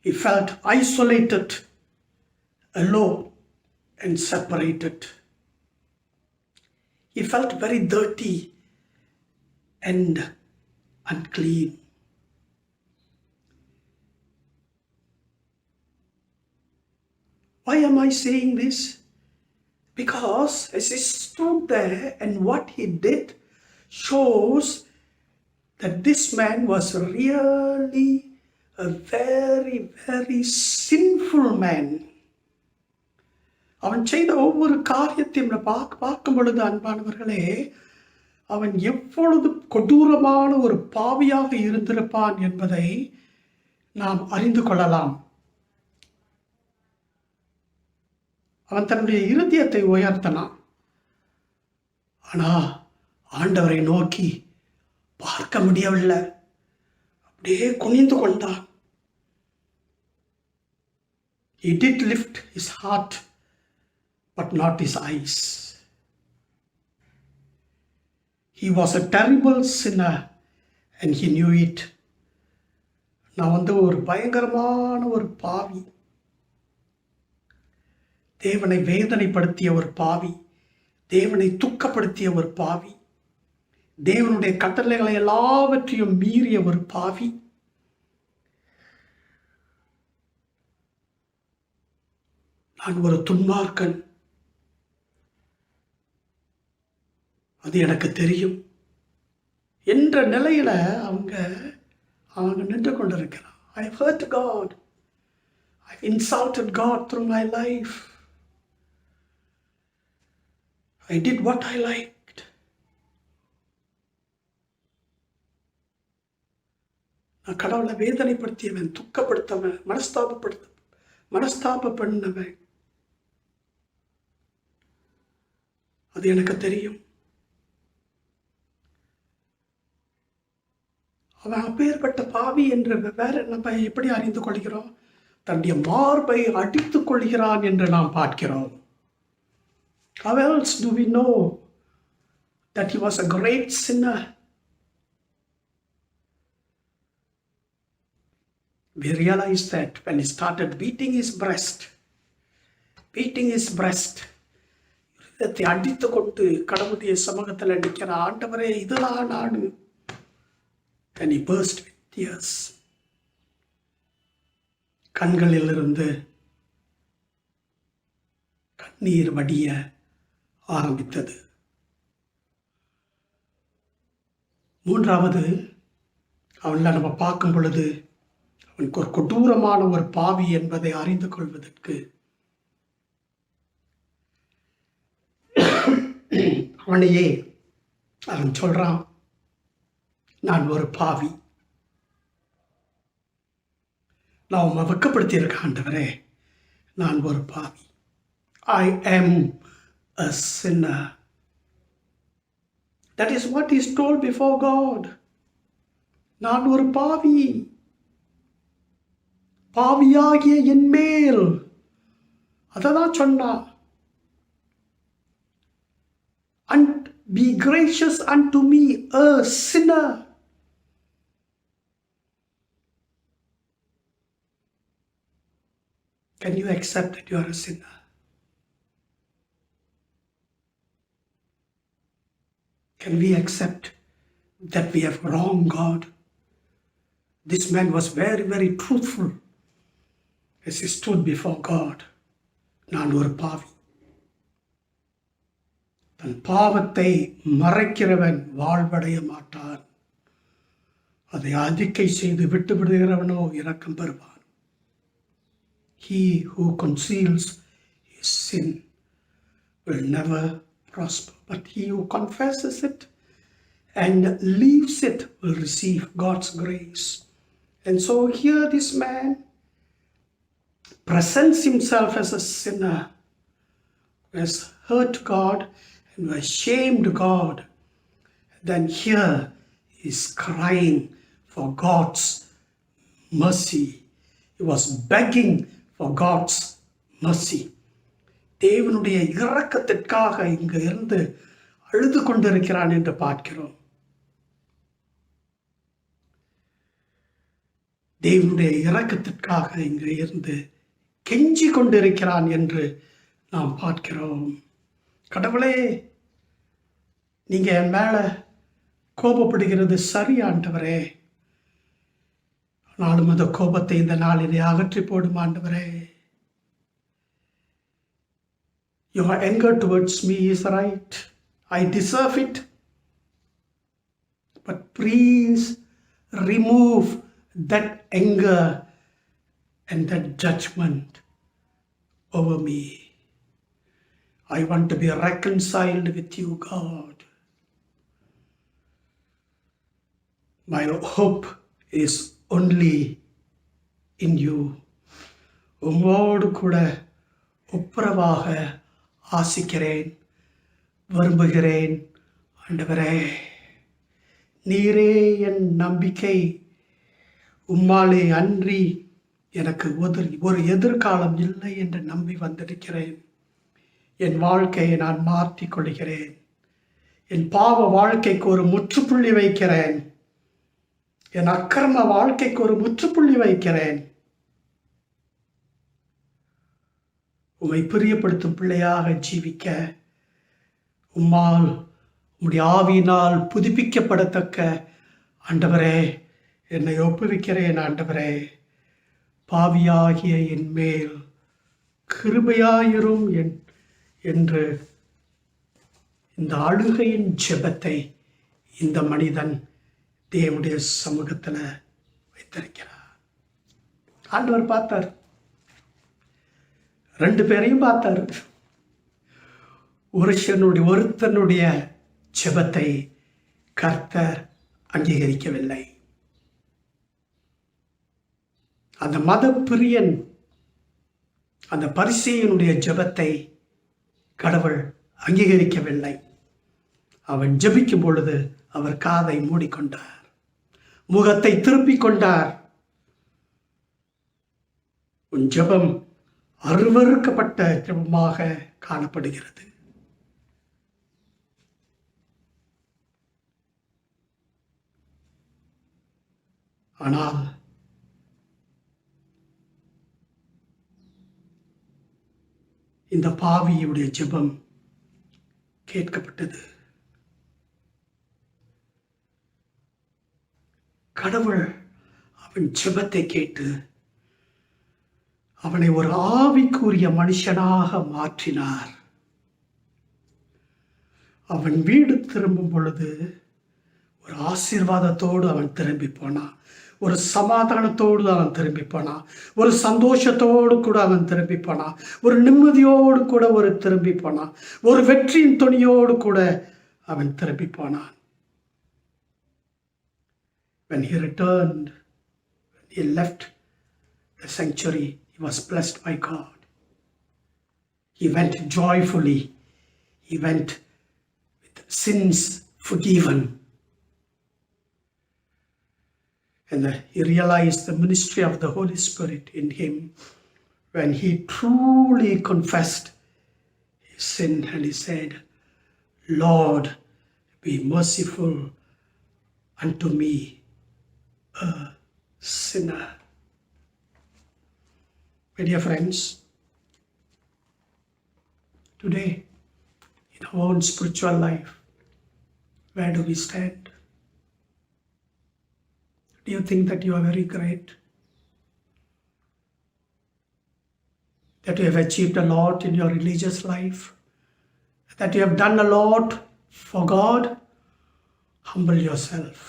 He felt isolated, alone, and separated. He felt very dirty and unclean. Why am I saying this? Because as he stood there and what he did shows that this man was really a very, very sinful man. அவன் செய்த ஒவ்வொரு காரியத்தையும் பார்க்கும் பொழுது அன்பானவர்களே, அவன் எவ்வளவு கொடூரமான ஒரு பாவியாக இருந்திருப்பான் என்பதை நாம் அறிந்து கொள்ளலாம். அவன் தன்னுடைய இருதயத்தை உயர்த்தினான். ஆனால் ஆண்டவரை நோக்கி பார்க்க முடியவில்லை. அப்படியே குனிந்து கொண்டான். He did lift his heart, but not his eyes. He was a terrible sinner and he knew it. நான் ஒரு பயங்கரமான ஒரு பாவி, தேவனை வேதனைப்படுத்திய ஒரு பாவி, தேவனை துக்கப்படுத்திய ஒரு பாவி, தேவனுடைய கட்டளைகளை எல்லாவற்றையும் மீறிய ஒரு பாவி. நான் ஒரு துன்மார்க்கன், அது எனக்கு தெரியும் என்ற நிலையில அவங்க நின்று கொண்டிருக்கிறான். I hurt God. I've insulted God through my life. I did what I liked. நான் கடவுளை வேதனைப்படுத்தியவன், துக்கப்படுத்தவன், மனஸ்தாப பண்ணவன், அது எனக்கு தெரியும். அவன் அப்பேற்பட்ட பாவி என்று வேற நம்ம எப்படி அறிந்து கொள்கிறோம்? தன்னுடைய மார்பை அடித்துக் கொள்கிறான் என்று நாம் பார்க்கிறோம். How else do we know that he was a great sinner? We realize that when he started beating his breast, இதத்தை அடித்து கொண்டு கடவுளுடைய சமூகத்தில் நிற்கிற ஆண்டவரே இதுதான் நாடு. And he burst with tears. கண்களிலிருந்து கண்ணீர் வடிய ஆரம்பித்தது. மூன்றாவது, அவன்ல நம்ம பார்க்கும் பொழுது அவனுக்கு ஒரு கொடூரமான ஒரு பாவி என்பதை அறிந்து கொள்வதற்கு அவனையே அவன் சொல்றான், நான் ஒரு பாவி. நான் உம்மை வெட்கப்படுத்தி இருக்க ஆண்டவரே, நான் ஒரு பாவி. I am a sinner. That is what he is told before God. நான் ஒரு பாவி, பாவியாகிய என் மேல், அததான் சொன்னான். And be gracious unto me, a sinner. Can you accept that you are a sinner? Can we accept that we have wronged God? This man was very, very truthful as he stood before God. நான் ஒரு பாவி. தன் பாவத்தை மறைக்கிறவன் வாழ்வடைய மாட்டான். அதை அறிக்கை செய்து விட்டு விடுகிறவனோ இரக்கம் பெறுவான். He who conceals his sin will never prosper, but he who confesses it and leaves it will receive God's grace. And so here this man presents himself as a sinner who has hurt God and who has shamed God. Then here he is crying for God's mercy. He was begging for God's mercy. தேவனுடைய இரக்கத்திற்காக இங்கு இருந்து அழுது கொண்டிருக்கிறான் என்று பார்க்கிறோம். தேவனுடைய இரக்கத்திற்காக இங்கு இருந்து கெஞ்சி கொண்டிருக்கிறான் என்று நாம் பார்க்கிறோம். கடவுளே, நீங்க என் மேல கோபப்படுகிறது சரி ஆண்டவரே, நானும் அந்த கோபத்தை இந்த நாளிலே அகற்றி போடும் ஆண்டவரே. Your anger towards me is right. I deserve it. But please remove that anger and that judgment over me. I want to be reconciled with you, God. My hope is only in you. உம்மோடு கூட ஒப்புரவாக ஆசிக்கிறேன், விரும்புகிறேன். ஆண்டவரே, நீரே என் நம்பிக்கை. உம்மாலே அன்றி எனக்கு ஒரு எதிர்காலம் இல்லை என்று நம்பி வந்திருக்கிறேன். என் வாழ்க்கையை நான் மாற்றிக் கொள்கிறேன். என் பாவ வாழ்க்கைக்கு ஒரு முற்றுப்புள்ளி வைக்கிறேன். என் அக்கிரம வாழ்க்கைக்கு ஒரு முற்றுப்புள்ளி வைக்கிறேன். உம்மை பிரியப்படுத்தும் பிள்ளையாக ஜீவிக்க, உம்மால் உம்முடைய ஆவியினால் புதுப்பிக்கப்படத்தக்க ஆண்டவரே என்னை ஒப்புவிக்கிறேன். ஆண்டவரே, பாவியாகிய என் மேல் கிருபையாயிரும் என்று இந்த அழுகையின் ஜெபத்தை இந்த மனிதன் தேவனுடைய சமூகத்தில் வைத்திருக்கிறார். ஆண்டவர் பார்த்தார், 2 பேரையும் பார்த்தார். ஒருத்தனுடைய ஜெபத்தை கர்த்தர் அங்கீகரிக்கவில்லை. அந்த மத பிரியன், அந்த பரிசேயனுடைய ஜெபத்தை கடவுள் அங்கீகரிக்கவில்லை. அவன் ஜெபிக்கும் பொழுது அவர் காதை மூடிக்கொண்டார், முகத்தை திருப்பிக் கொண்டார். உன் ஜெபம் அருவருக்கப்பட்ட ஜெபமாக காணப்படுகிறது. ஆனால் இந்த பாவியுடைய ஜெபம் கேட்கப்பட்டது. கடவுள் அவன் ஜெபத்தை கேட்டு அவனை ஒரு ஆவிக்குரிய மனுஷனாக மாற்றினார். அவன் வீடு திரும்பும் பொழுது ஒரு ஆசீர்வாதத்தோடு அவன் திரும்பி போனான். ஒரு சமாதானத்தோடு அவன் திரும்பி போனான். ஒரு சந்தோஷத்தோடு கூட அவன் திரும்பி போனான். ஒரு நிம்மதியோடு கூட திரும்பி போனான். ஒரு வெற்றியின் துணியோடு கூட அவன் திரும்பி போனான். When he returned, when he left the sanctuary, he was blessed by God. He went joyfully. He went with sins forgiven. And he realized the ministry of the Holy Spirit in him when he truly confessed his sin and he said, Lord, be merciful unto me, a sinner. My dear friends, today in our own spiritual life, where do we stand? Do you think that you are very great? That you have achieved a lot in your religious life? That you have done a lot for God? Humble yourself.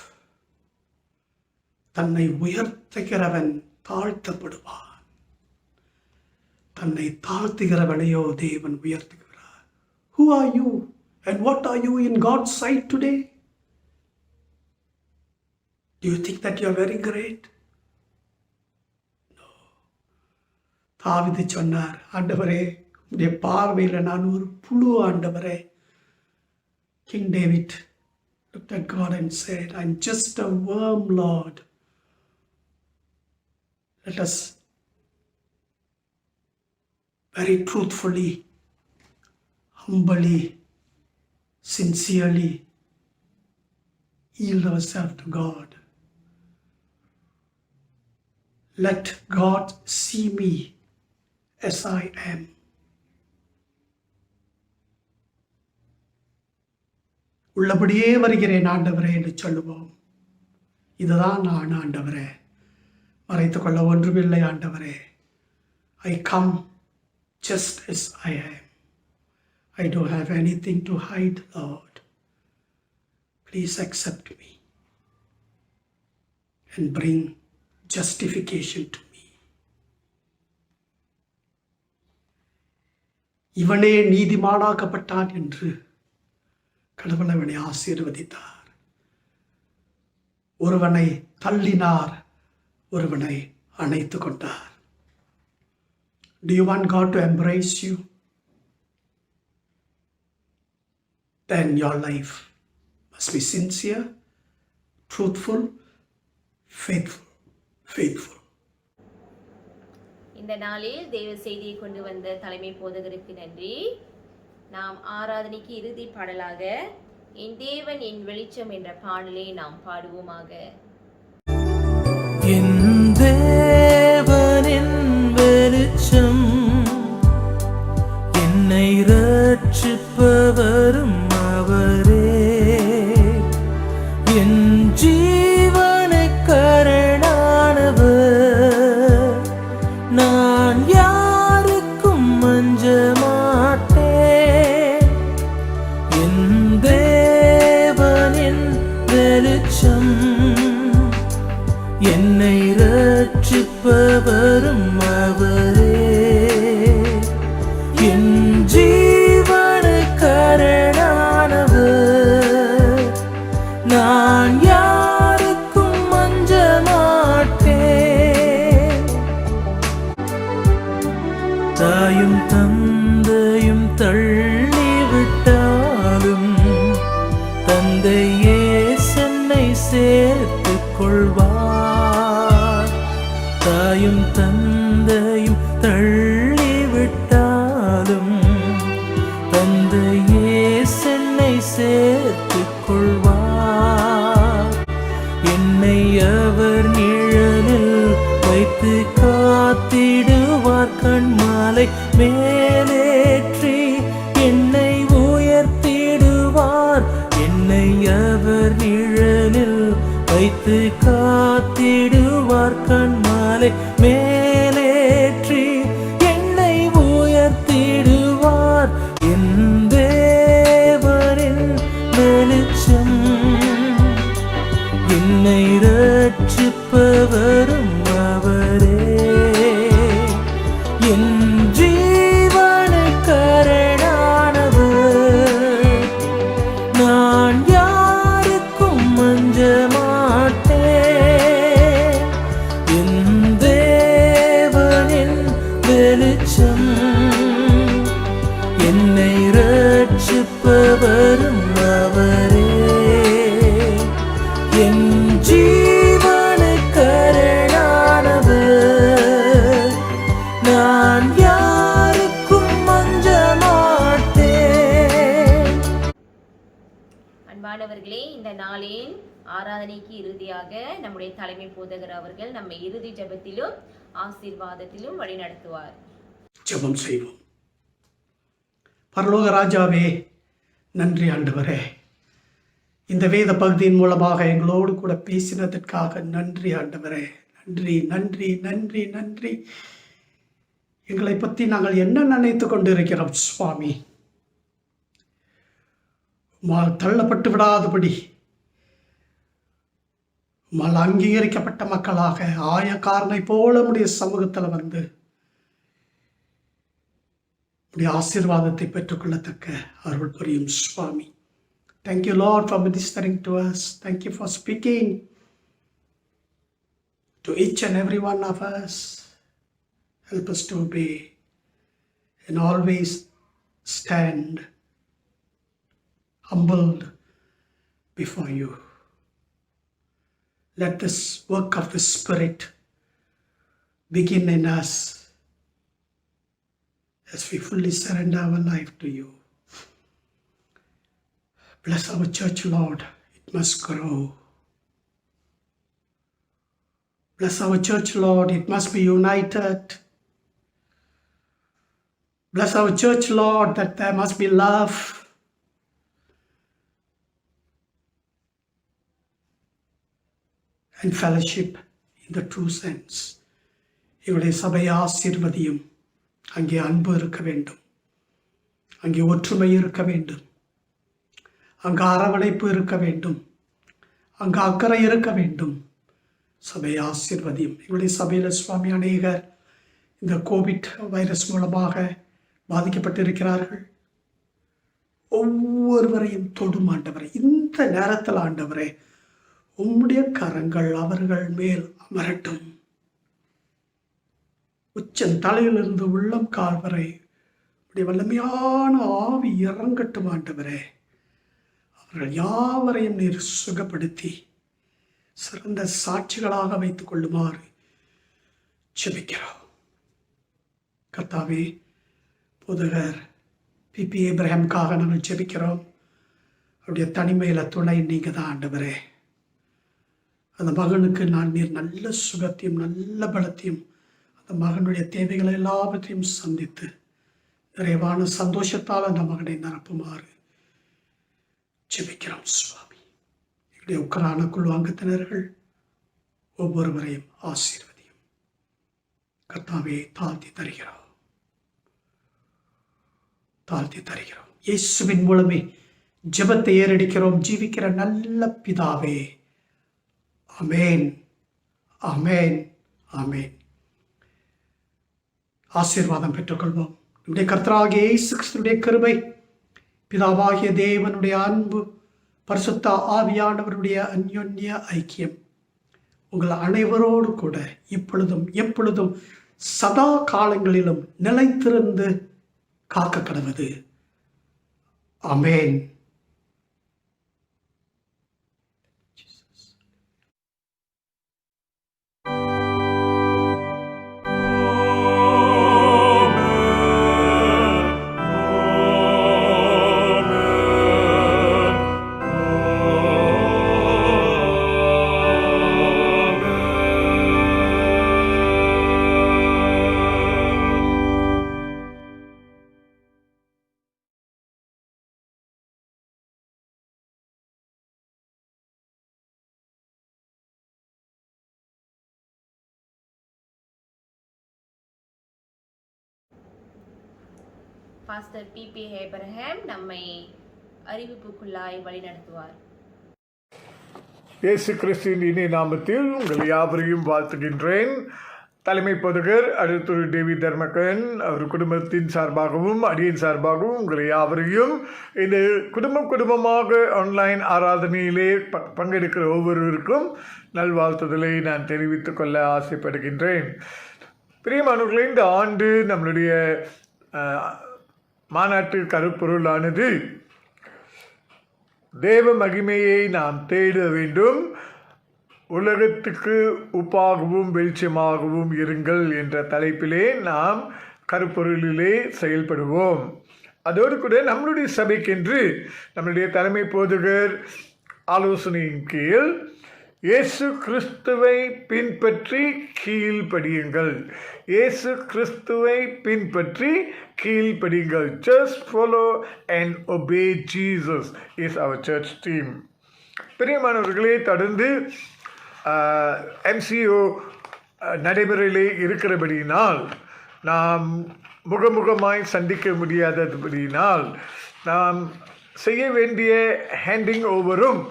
தன்னை உயர்த்துகிறவன் தாழ்த்தப்படுவான். தன்னை தாழ்த்துகிறவனையோ தேவன் உயர்த்துகிறார். Who are you and what are you in God's sight today? Do you think that you are very great? No. தாவீது சொன்னார், ஆண்டவரே, உம்முடைய பார்வையில் நான் ஒரு புழு ஆண்டவரே. King David looked at God and said, I'm just a worm, Lord. Let us very truthfully, humbly, sincerely yield ourselves to God. Let God see me as I am. உள்ளபடியே வருகிறேன் ஆண்டவரே என்று சொல்லுவோம். இதுதான் நான் ஆண்டவரே, மறைத்துக் கொள்ள ஒன்றுமில்லை ஆண்டவரே. I come just as I am. I don't have anything to hide, Lord. Please accept me and bring justification to me. இவனே நீதிமானாக்கப்பட்டான் என்று கடவுள் அவனை ஆசீர்வதித்தார். ஒருவனை தள்ளினார், ஒருவனை அணைத்து கொண்டார். Do you want God to embrace you? Then your life must be sincere, truthful, faithful. இந்த நாளில் தேவ செய்தியை கொண்டு வந்த தலைமை போதகருக்கு நன்றி. நாம் ஆராதனைக்கு இறுதி பாடலாக என் தேவன் என் வெளிச்சம் என்ற பாடலை நாம் பாடுவோமாக. என் தேவனின் வெளிச்சம் என்னை ரட்சிப்பவரும் அவரே, என் ஜீவனுக்கரணானவர், நான் யாருக்கும் அஞ்ச மாட்டேன். என் தேவனின் வெளிச்சம் என்னை ரட்சிப்பவரும் அவரே, என் ஜீவனுக்கரணானவர், நான் யாருக்கும் அஞ்ச மாட்டேன். தாயும் தந்தையும் தள்ளிவிட்டாலும் தந்தையே சென்னை சேர்த்துக் கொள்வார். தாயும் தந்தையும் தள்ளிவிட்டாலும் தந்தையே சென்னை சேர்த்துக் கொள்வார். என்னை அவர் நிழலில் வைத்து காத்திடுவார். கண்மாலை மேலேற்றி என்னை உயர்த்திடுவார். என்னை அவர் நிழலில் வைத்து காத்திடுவார். கண்மாலை மேலேற்றி என்னை உயர்த்திடுவார். என் தேவனின் வெளிச்சம் என்னை ரட்சிப்பவரும் அவரே, என் ஜீவனுக்கரணானவர், நான் யாருக்கும் அஞ்ச மாட்டேன். என் தேவனின் வெளிச்சம் என்னை ரட்சிப்பவரும் அவரே, என் ஜீவனுக்கரணானவர், நான் யாருக்கும் அஞ்ச மாட்டேன். அன்பானவர்களே, இந்த நாளின் ஆராதனைக்கு இறுதியாக நம்முடைய தலைமை போதகர் அவர்கள் நம்மை இறுதி ஜெபத்திலும் ஆசீர்வாதத்திலும் வழி நடத்துவார். ஜெபம் செய்வோம். பரலோக ராஜாவே, நன்றி ஆண்டவரே. இந்த வேத பகுதியின் மூலமாக எங்களோடு கூட பேசினதற்காக நன்றி ஆண்டவரே. நன்றி நன்றி நன்றி நன்றி. எங்களை பற்றி நாங்கள் என்ன நினைத்து கொண்டு இருக்கிறோம் சுவாமி? உம்மால் தள்ளப்பட்டு விடாதபடி உம்மால் அங்கீகரிக்கப்பட்ட மக்களாக ஆயக்காரனை போல உடைய சமூகத்தில் வந்து உடைய ஆசீர்வாதத்தை பெற்றுக்கொள்ளத்தக்க அருள் புரியும் சுவாமி. Thank you, Lord, for ministering to us. Thank you for speaking to each and every one of us. Help us to obey and always stand humbled before you. Let this work of the Spirit begin in us as we fully surrender our life to you. Bless our church, Lord. It must grow. Bless our church, Lord. It must be united. Bless our church, Lord, that there must be love. And fellowship in the true sense. எங்களுடைய சபையை ஆசீர்வதியும். அங்கே அன்பு இருக்க வேண்டும், அங்கே ஒற்றுமை இருக்க வேண்டும், அங்கே அரவணைப்பு இருக்க வேண்டும், அங்கே அக்கறை இருக்க வேண்டும். சபையை ஆசீர்வதியும். எங்களுடைய சபையில் சுவாமி அநேகர் இந்த கோவிட் வைரஸ் மூலமாக பாதிக்கப்பட்டிருக்கிறார்கள். ஒவ்வொருவரையும் தொடும் ஆண்டவரே. இந்த நேரத்தில் ஆண்டவரே, உம்முடைய கரங்கள் அவர்கள் மேல் அமரட்டும். உச்சன் தலையிலிருந்து உள்ளம் கால் வரை உடைய வல்லமையான ஆவி இறங்கட்டும் ஆண்டவரே. அவர்கள் யாவரையும் நீர் சுகப்படுத்தி சிறந்த சாட்சிகளாக வைத்துக் கொள்ளுமாறு ஜெபிக்கிறோம். கர்த்தாவே, போதகர் பிபி ஏப்ரஹாமுக்காக நாங்கள் ஜெபிக்கிறோம். அவருடைய தனிமையில் துணை நீங்கள் தான் ஆண்டவரே. அந்த மகனுக்கு நீர் நல்ல சுகத்தையும் நல்ல பலத்தையும் அந்த மகனுடைய தேவைகளை எல்லாவற்றையும் சந்தித்து நிறைவான சந்தோஷத்தால் அந்த மகனை நிரப்புமாறு ஜெபிக்கிறோம் சுவாமி. எங்களுடைய உக்கரான குழு அங்கத்தினர்கள் ஒவ்வொருவரையும் ஆசீர்வதியும். கர்த்தாவே, தாழ்த்தி தருகிறோம். இயேசுவின் மூலமே ஜெபத்தை ஏறெடுக்கிறோம் ஜீவிக்கிற நல்ல பிதாவே. ஆமென், ஆமென், ஆமென். ஆசீர்வாதம் பெற்றுக்கொள்வோம். நம்முடைய கர்த்தராகிய இயேசு கிறிஸ்துவினுடைய கிருபை, பிதாவாகிய தேவனுடைய அன்பு, பரிசுத்த ஆவியானவருடைய அந்யோன்ய ஐக்கியம் உங்கள் அனைவரோடு கூட இப்பொழுதும் எப்பொழுதும் சதா காலங்களிலும் நிலைத்திருந்து காக்க கடவது. ஆமென். பாஸ்டர் பிபி ஏப்ரஹாம் நம்மை அறிவிப்புக்குள்ளாய் வழிநடத்துவார். இயேசு கிறிஸ்துவின் இனிய நாமத்தில் உங்கள் யாவரையும் வாழ்த்துகின்றேன். தலைமை போதகர் அடுத்தொரு டேவிட் தர்மகன் அவர் குடும்பத்தின் சார்பாகவும் அடியின் சார்பாகவும் உங்களை யாவரையும் இந்த குடும்பமாக ஆன்லைன் ஆராதனையிலே பங்கெடுக்கிற ஒவ்வொருவருக்கும் நல்வாழ்த்துதலை நான் தெரிவித்துக் கொள்ள ஆசைப்படுகின்றேன். பிரியமானவர்களே, இந்த ஆண்டு நம்மளுடைய மாநாட்டு கருப்பொருளானது தேவ மகிமையை நாம் தேட வேண்டும், உலகத்துக்கு உப்பாகவும் வெளிச்சமாகவும் இருங்கள் என்ற தலைப்பிலே நாம் கருப்பொருளிலே செயல்படுவோம். அதோடு கூட நம்மளுடைய சபைக்கென்று நம்மளுடைய தலைமை போதகர் ஆலோசனையின் கீழ் இயேசு கிறிஸ்துவை பின்பற்றி கீழ்ப்படியுங்கள், இயேசு கிறிஸ்துவை பின்பற்றி கீழ்ப்படியுங்கள். Just follow and obey Jesus is our church team. பிரியமானவர்களே, தொடர்ந்து MCO நடைமுறையிலே இருக்கிறபடியினால் நாம் முகமுகமாய் சந்திக்க முடியாதபடியினால் நாம் செய்ய வேண்டிய ஹேண்டிங் ஓவரும்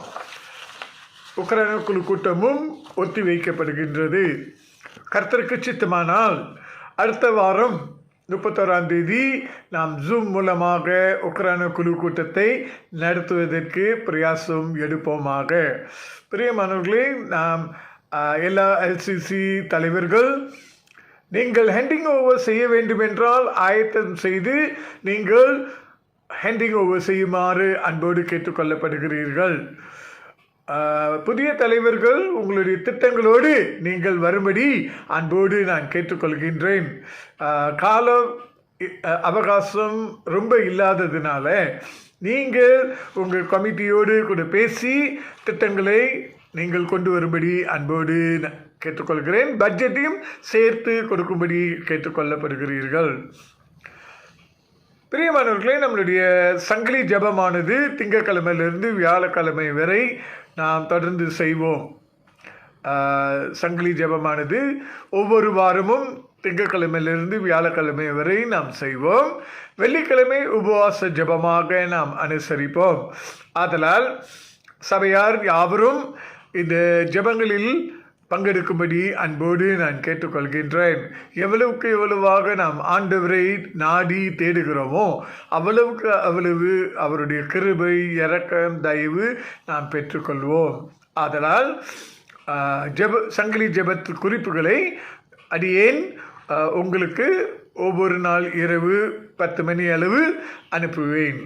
உக்ரைன குழு கூட்டமும் ஒத்தி வைக்கப்படுகின்றது. கர்த்தருக்கு சித்தமானால் அடுத்த வாரம் 31ஆம் தேதி நாம் ஜூம் மூலமாக உக்ரைன குழு கூட்டத்தை நடத்துவதற்கு பிரயாசம் எடுப்போமாக. பிரியமானவர்களே, நாம் எல்லா LCC தலைவர்கள் நீங்கள் ஹேண்டிங் ஓவர் செய்ய வேண்டுமென்றால் ஆயத்தம் செய்து நீங்கள் ஹேண்டிங் ஓவர் செய்யுமாறு அன்போடு கேட்டுக்கொள்ளப்படுகிறீர்கள். புதிய தலைவர்கள் உங்களுடைய திட்டங்களோடு நீங்கள் வரும்படி அன்போடு நான் கேட்டுக்கொள்கின்றேன். கால அவகாசம் ரொம்ப இல்லாததுனால நீங்கள் உங்கள் கமிட்டியோடு கூட பேசி திட்டங்களை நீங்கள் கொண்டு வரும்படி அன்போடு கேட்டுக்கொள்கிறேன். பட்ஜெட்டையும் சேர்த்து கொடுக்கும்படி கேட்டுக்கொள்ளப்படுகிறீர்கள். பிரியமானவர்களே, நம்மளுடைய சங்கிலி ஜபமானது திங்கட்கிழமையிலிருந்து வியாழக்கிழமை வரை நாம் தொடர்ந்து செய்வோம். சங்கிலி ஜபமானது ஒவ்வொரு வாரமும் திங்கட்கிழமையிலிருந்து வியாழக்கிழமை வரை நாம் செய்வோம். வெள்ளிக்கிழமை உபவாச ஜபமாக நாம் அனுசரிப்போம். ஆதலால் சபையார் யாவரும் இந்த ஜபங்களில் பங்கெடுக்கும்படி அன்போடு நான் கேட்டுக்கொள்கின்றேன். எவ்வளவுக்கு எவ்வளவாக நாம் ஆண்டவரை நாடி தேடுகிறோமோ அவ்வளவுக்கு அவ்வளவு அவருடைய கிருபை, இரக்கம், தயவு நாம் பெற்றுக்கொள்வோம். ஆதலால் சங்கிலி ஜபத்து குறிப்புகளை அடியேன் உங்களுக்கு ஒவ்வொரு நாள் இரவு 10 மணி அளவு அனுப்புவேன்.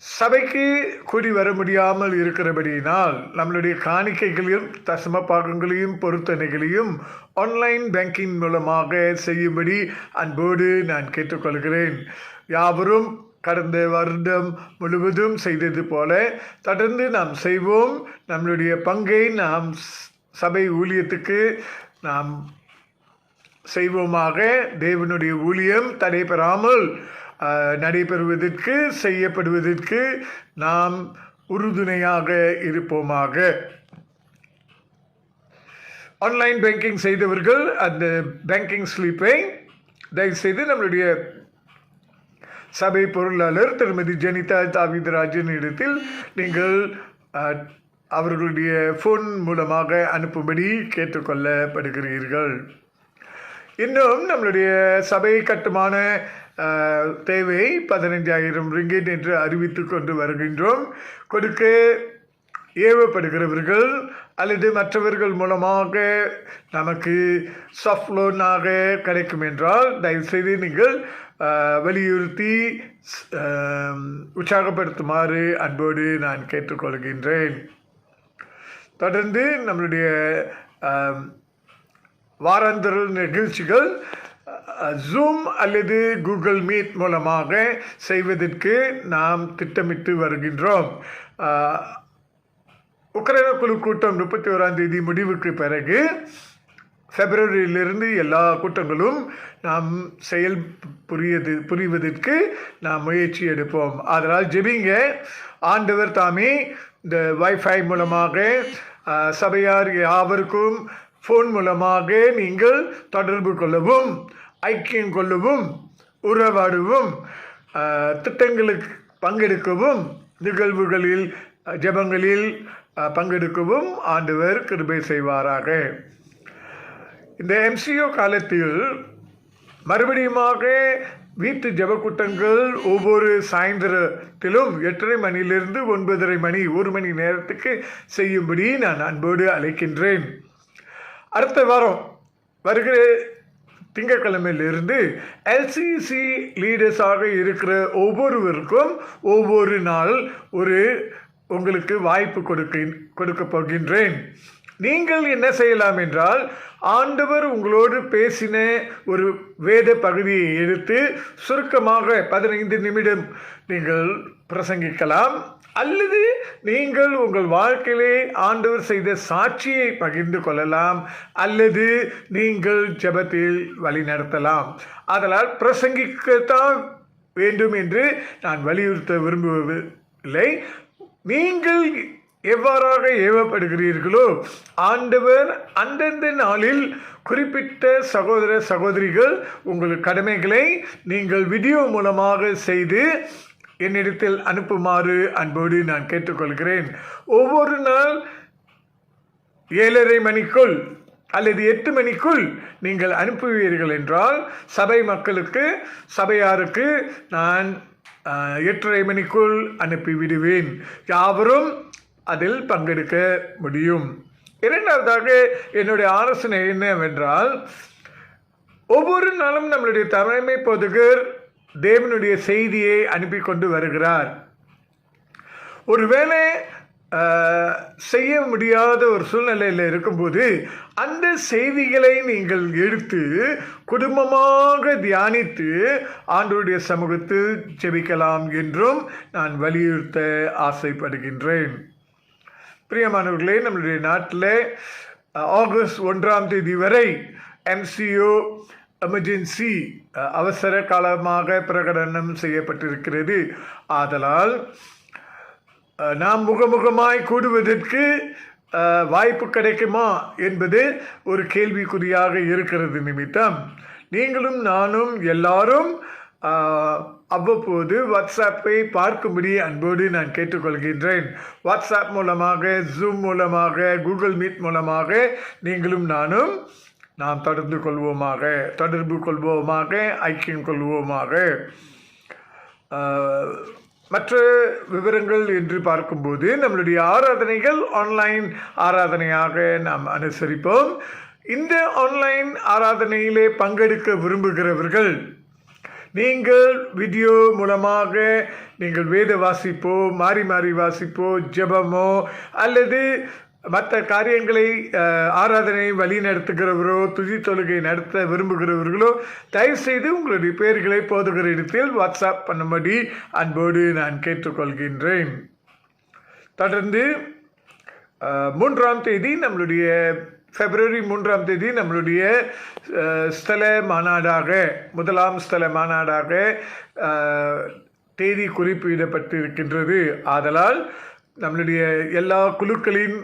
சபைக்கு கூடி வர முடியாமல் இருக்கிறபடியினால் நம்மளுடைய காணிக்கைகளையும் தசம பாகங்களையும் பொருத்தனைகளையும் ஆன்லைன் பேங்கிங் மூலமாக செய்யும்படி அன்போடு நான் கேட்டுக்கொள்கிறேன். யாவரும் கடந்த வருடம் முழுவதும் செய்தது போல தொடர்ந்து நாம் செய்வோம். நம்மளுடைய பங்கை நாம் சபை ஊழியத்துக்கு நாம் செய்வோமாக. தேவனுடைய ஊழியம் தடைபெறாமல் நடைபெறுவதற்கு செய்யப்படுவதற்கு நாம் உறுதுணையாக இருப்போமாக. ஆன்லைன் பேங்கிங் செய்தவர்கள் அந்த பேங்கிங் ஸ்லிப்பை தயவுசெய்து நம்மளுடைய சபை பொருளாளர் திருமதி ஜெனிதா தாவிதராஜன் இடத்தில் நீங்கள் அவர்களுடைய ஃபோன் மூலமாக அனுப்பும்படி கேட்டுக்கொள்ளப்படுகிறீர்கள். இன்னும் நம்மளுடைய சபை கட்டுமான தேவை 15,000 ரிங்கிட் என்று அறிவித்து கொண்டு வருகின்றோம். கொடுக்க ஏவப்படுகிறவர்கள் அல்லது மற்றவர்கள் மூலமாக நமக்கு சாஃப்ட் லோனாக கிடைக்கும் என்றால் தயவுசெய்து நீங்கள் வலியுறுத்தி உற்சாகப்படுத்துமாறு அன்போடு நான் கேட்டுக்கொள்கின்றேன். தொடர்ந்து நம்மளுடைய வாராந்திர நிகழ்ச்சிகள் ஜூம் அல்லது கூகுள் மீட் மூலமாக செய்வதற்கு நாம் திட்டமிட்டு வருகின்றோம். உக்ரைன குழு கூட்டம் 31ஆம் தேதி முடிவுக்கு பிறகு பிப்ரவரியிலிருந்து எல்லா கூட்டங்களும் நாம் புரிவதற்கு நாம் முயற்சி எடுப்போம். அதனால் ஜெபிங்க. ஆண்டவர் தாமே இந்த வைஃபை மூலமாக சபையார் யாவருக்கும் ஃபோன் மூலமாக நீங்கள் தொடர்பு கொள்ளவும் ஐக்கியம் கொள்ளவும் உறவாடவும் திட்டங்களுக்கு பங்கெடுக்கவும் நிகழ்வுகளில் ஜெபங்களில் பங்கெடுக்கவும் ஆண்டவர் கிருபை செய்வாராக. இந்த MCO காலத்தில் மறுபடியுமாக வீட்டு ஜெபக்கூட்டங்கள் ஒவ்வொரு சாயந்தரத்திலும் 8:30 மணியிலிருந்து 9:30 மணி 1 மணி நேரத்துக்கு செய்யும்படி நான் அன்போடு அழைக்கின்றேன். அடுத்த வாரம் வருகிற திங்கட்கிழமையிலிருந்து LCC லீடர்ஸாக இருக்கிற ஒவ்வொருவருக்கும் ஒவ்வொரு நாள் உங்களுக்கு வாய்ப்பு கொடுக்க போகின்றேன். நீங்கள் என்ன செய்யலாம் என்றால் ஆண்டவர் உங்களோடு பேசின ஒரு வேத பகுதியை எடுத்து சுருக்கமாக 15 நிமிடம் நீங்கள் பிரசங்கிக்கலாம். அல்லது நீங்கள் உங்கள் வாழ்க்கையிலே ஆண்டவர் செய்த சாட்சியை பகிர்ந்து கொள்ளலாம். அல்லது நீங்கள் ஜெபத்தில் வழி நடத்தலாம். அதனால் பிரசங்கிக்கத்தான் வேண்டும் என்று நான் வலியுறுத்த விரும்புவதில்லை. நீங்கள் எவ்வாறாக ஏவப்படுகிறீர்களோ ஆண்டவர் அந்தந்த நாளில் குறிப்பிட்ட சகோதர சகோதரிகள் உங்கள் கடமைகளை நீங்கள் வீடியோ மூலமாக செய்து என்னிடத்தில் அனுப்புமாறு அன்போடு நான் கேட்டுக்கொள்கிறேன். ஒவ்வொரு நாள் 7:30 மணிக்குள் அல்லது 8 மணிக்குள் நீங்கள் அனுப்புவீர்கள் என்றால் சபை மக்களுக்கு சபையாருக்கு நான் 8:30 மணிக்குள் அனுப்பிவிடுவேன். யாவரும் அதில் பங்கெடுக்க முடியும். இரண்டாவதாக என்னுடைய ஆலோசனை என்னவென்றால் ஒவ்வொரு நாளும் நம்மளுடைய தலைமை போதகர் தேவனுடைய செய்தியை அனுப்பி கொண்டு வருகிறார். ஒருவேளை செய்ய முடியாத ஒரு சூழ்நிலையில் இருக்கும்போது அந்த செய்திகளை நீங்கள் எடுத்து குடும்பமாக தியானித்து ஆண்டவருடைய சமூகத்தில் ஜெபிக்கலாம் என்றும் நான் வலியுறுத்த ஆசைப்படுகின்றேன். பிரியமானவர்களே, நம்மளுடைய நாட்டில் ஆகஸ்ட் 1ஆம் தேதி வரை MCO எமர்ஜென்சி அவசர காலமாக பிரகடனம் செய்யப்பட்டிருக்கிறது. ஆதலால் நாம் முகமுகமாய் கூடுவதற்கு வாய்ப்பு கிடைக்குமா என்பது ஒரு கேள்விக்குறியாக இருக்கிறது நிமித்தம் நீங்களும் நானும் எல்லாரும் அவ்வப்போது வாட்ஸ்அப்பை பார்க்கும்படி அன்போடு நான் கேட்டுக்கொள்கின்றேன். வாட்ஸ்அப் மூலமாக, ஜூம் மூலமாக, கூகுள் மீட் மூலமாக நீங்களும் நானும் நாம் தொடர்பு கொள்வோமாக, ஐக்கியம் கொள்வோமாக. மற்ற விவரங்கள் என்று பார்க்கும்போது நம்மளுடைய ஆராதனைகள் ஆன்லைன் ஆராதனையாக நாம் அனுசரிப்போம். இந்த ஆன்லைன் ஆராதனையிலே பங்கெடுக்க விரும்புகிறவர்கள், நீங்கள் வீடியோ மூலமாக நீங்கள் வேத வாசிப்போ, மாறி மாறி வாசிப்போ, ஜெபமோ அல்லது மற்ற காரியங்களை ஆராதனை வழி நடத்துகிறவரோ, துதி தொழுகை நடத்த விரும்புகிறவர்களோ தயவுசெய்து உங்களுடைய பெயர்களை போதுகிற இடத்தில் வாட்ஸ்அப் பண்ணும்படி அன்போடு நான் கேட்டுக்கொள்கின்றேன். தொடர்ந்து 3ஆம் தேதி நம்மளுடைய February 3ஆம் தேதி நம்மளுடைய ஸ்தல மாநாடாக, முதலாம் ஸ்தல மாநாடாக தேதி குறிப்பிடப்பட்டிருக்கின்றது. ஆதலால் நம்மளுடைய எல்லா குழுக்களின்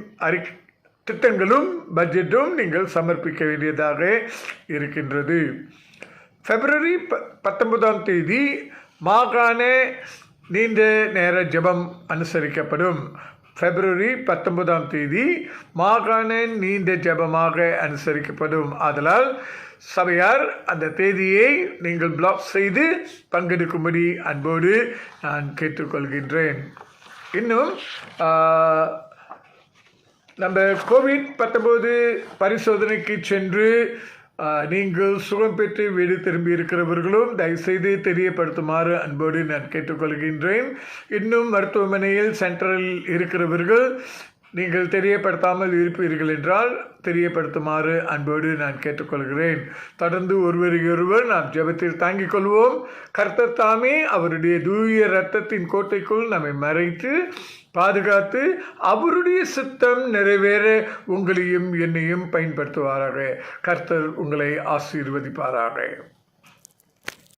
திட்டங்களும் பட்ஜெட்டும் நீங்கள் சமர்ப்பிக்க வேண்டியதாக இருக்கின்றது. February 19ஆம் தேதி மாகாண நீண்ட நேர ஜெபம் அனுசரிக்கப்படும். February 19ஆம் தேதி மாகாண நீண்ட ஜெபமாக அனுசரிக்கப்படும். ஆதலால் சபையார் அந்த தேதியை நீங்கள் பிளாக் செய்து பங்கெடுக்கும்படி அன்போடு நான் கேட்டுக்கொள்கின்றேன். இன்னும் நம்ம COVID-19 பரிசோதனைக்கு சென்று நீங்கள் சுகம் பெற்று வீடு திரும்பி இருக்கிறவர்களும் தயவுசெய்து தெரியப்படுத்துமாறு அன்போடு நான் கேட்டுக்கொள்கின்றேன். இன்னும் மருத்துவமனையில் சென்ட்ரல் இருக்கிறவர்கள் நீங்கள் தெரியப்படுத்தாமல் இருப்பீர்கள் என்றால் தெரியப்படுத்துமாறு அன்போடு நான் கேட்டுக்கொள்கிறேன். தொடர்ந்து ஒருவரையொருவர் நாம் ஜெபத்தில் தாங்கிக் கொள்வோம். கர்த்தர் தாமே அவருடைய தூய இரத்தத்தின் கோட்டைக்குள் நம்மை மறைத்து பாதுகாத்து அவருடைய சித்தம் நிறைவேற உங்களையும் என்னையும் பயன்படுத்துவாராக. கர்த்தர் உங்களை ஆசீர்வதிப்பாராக.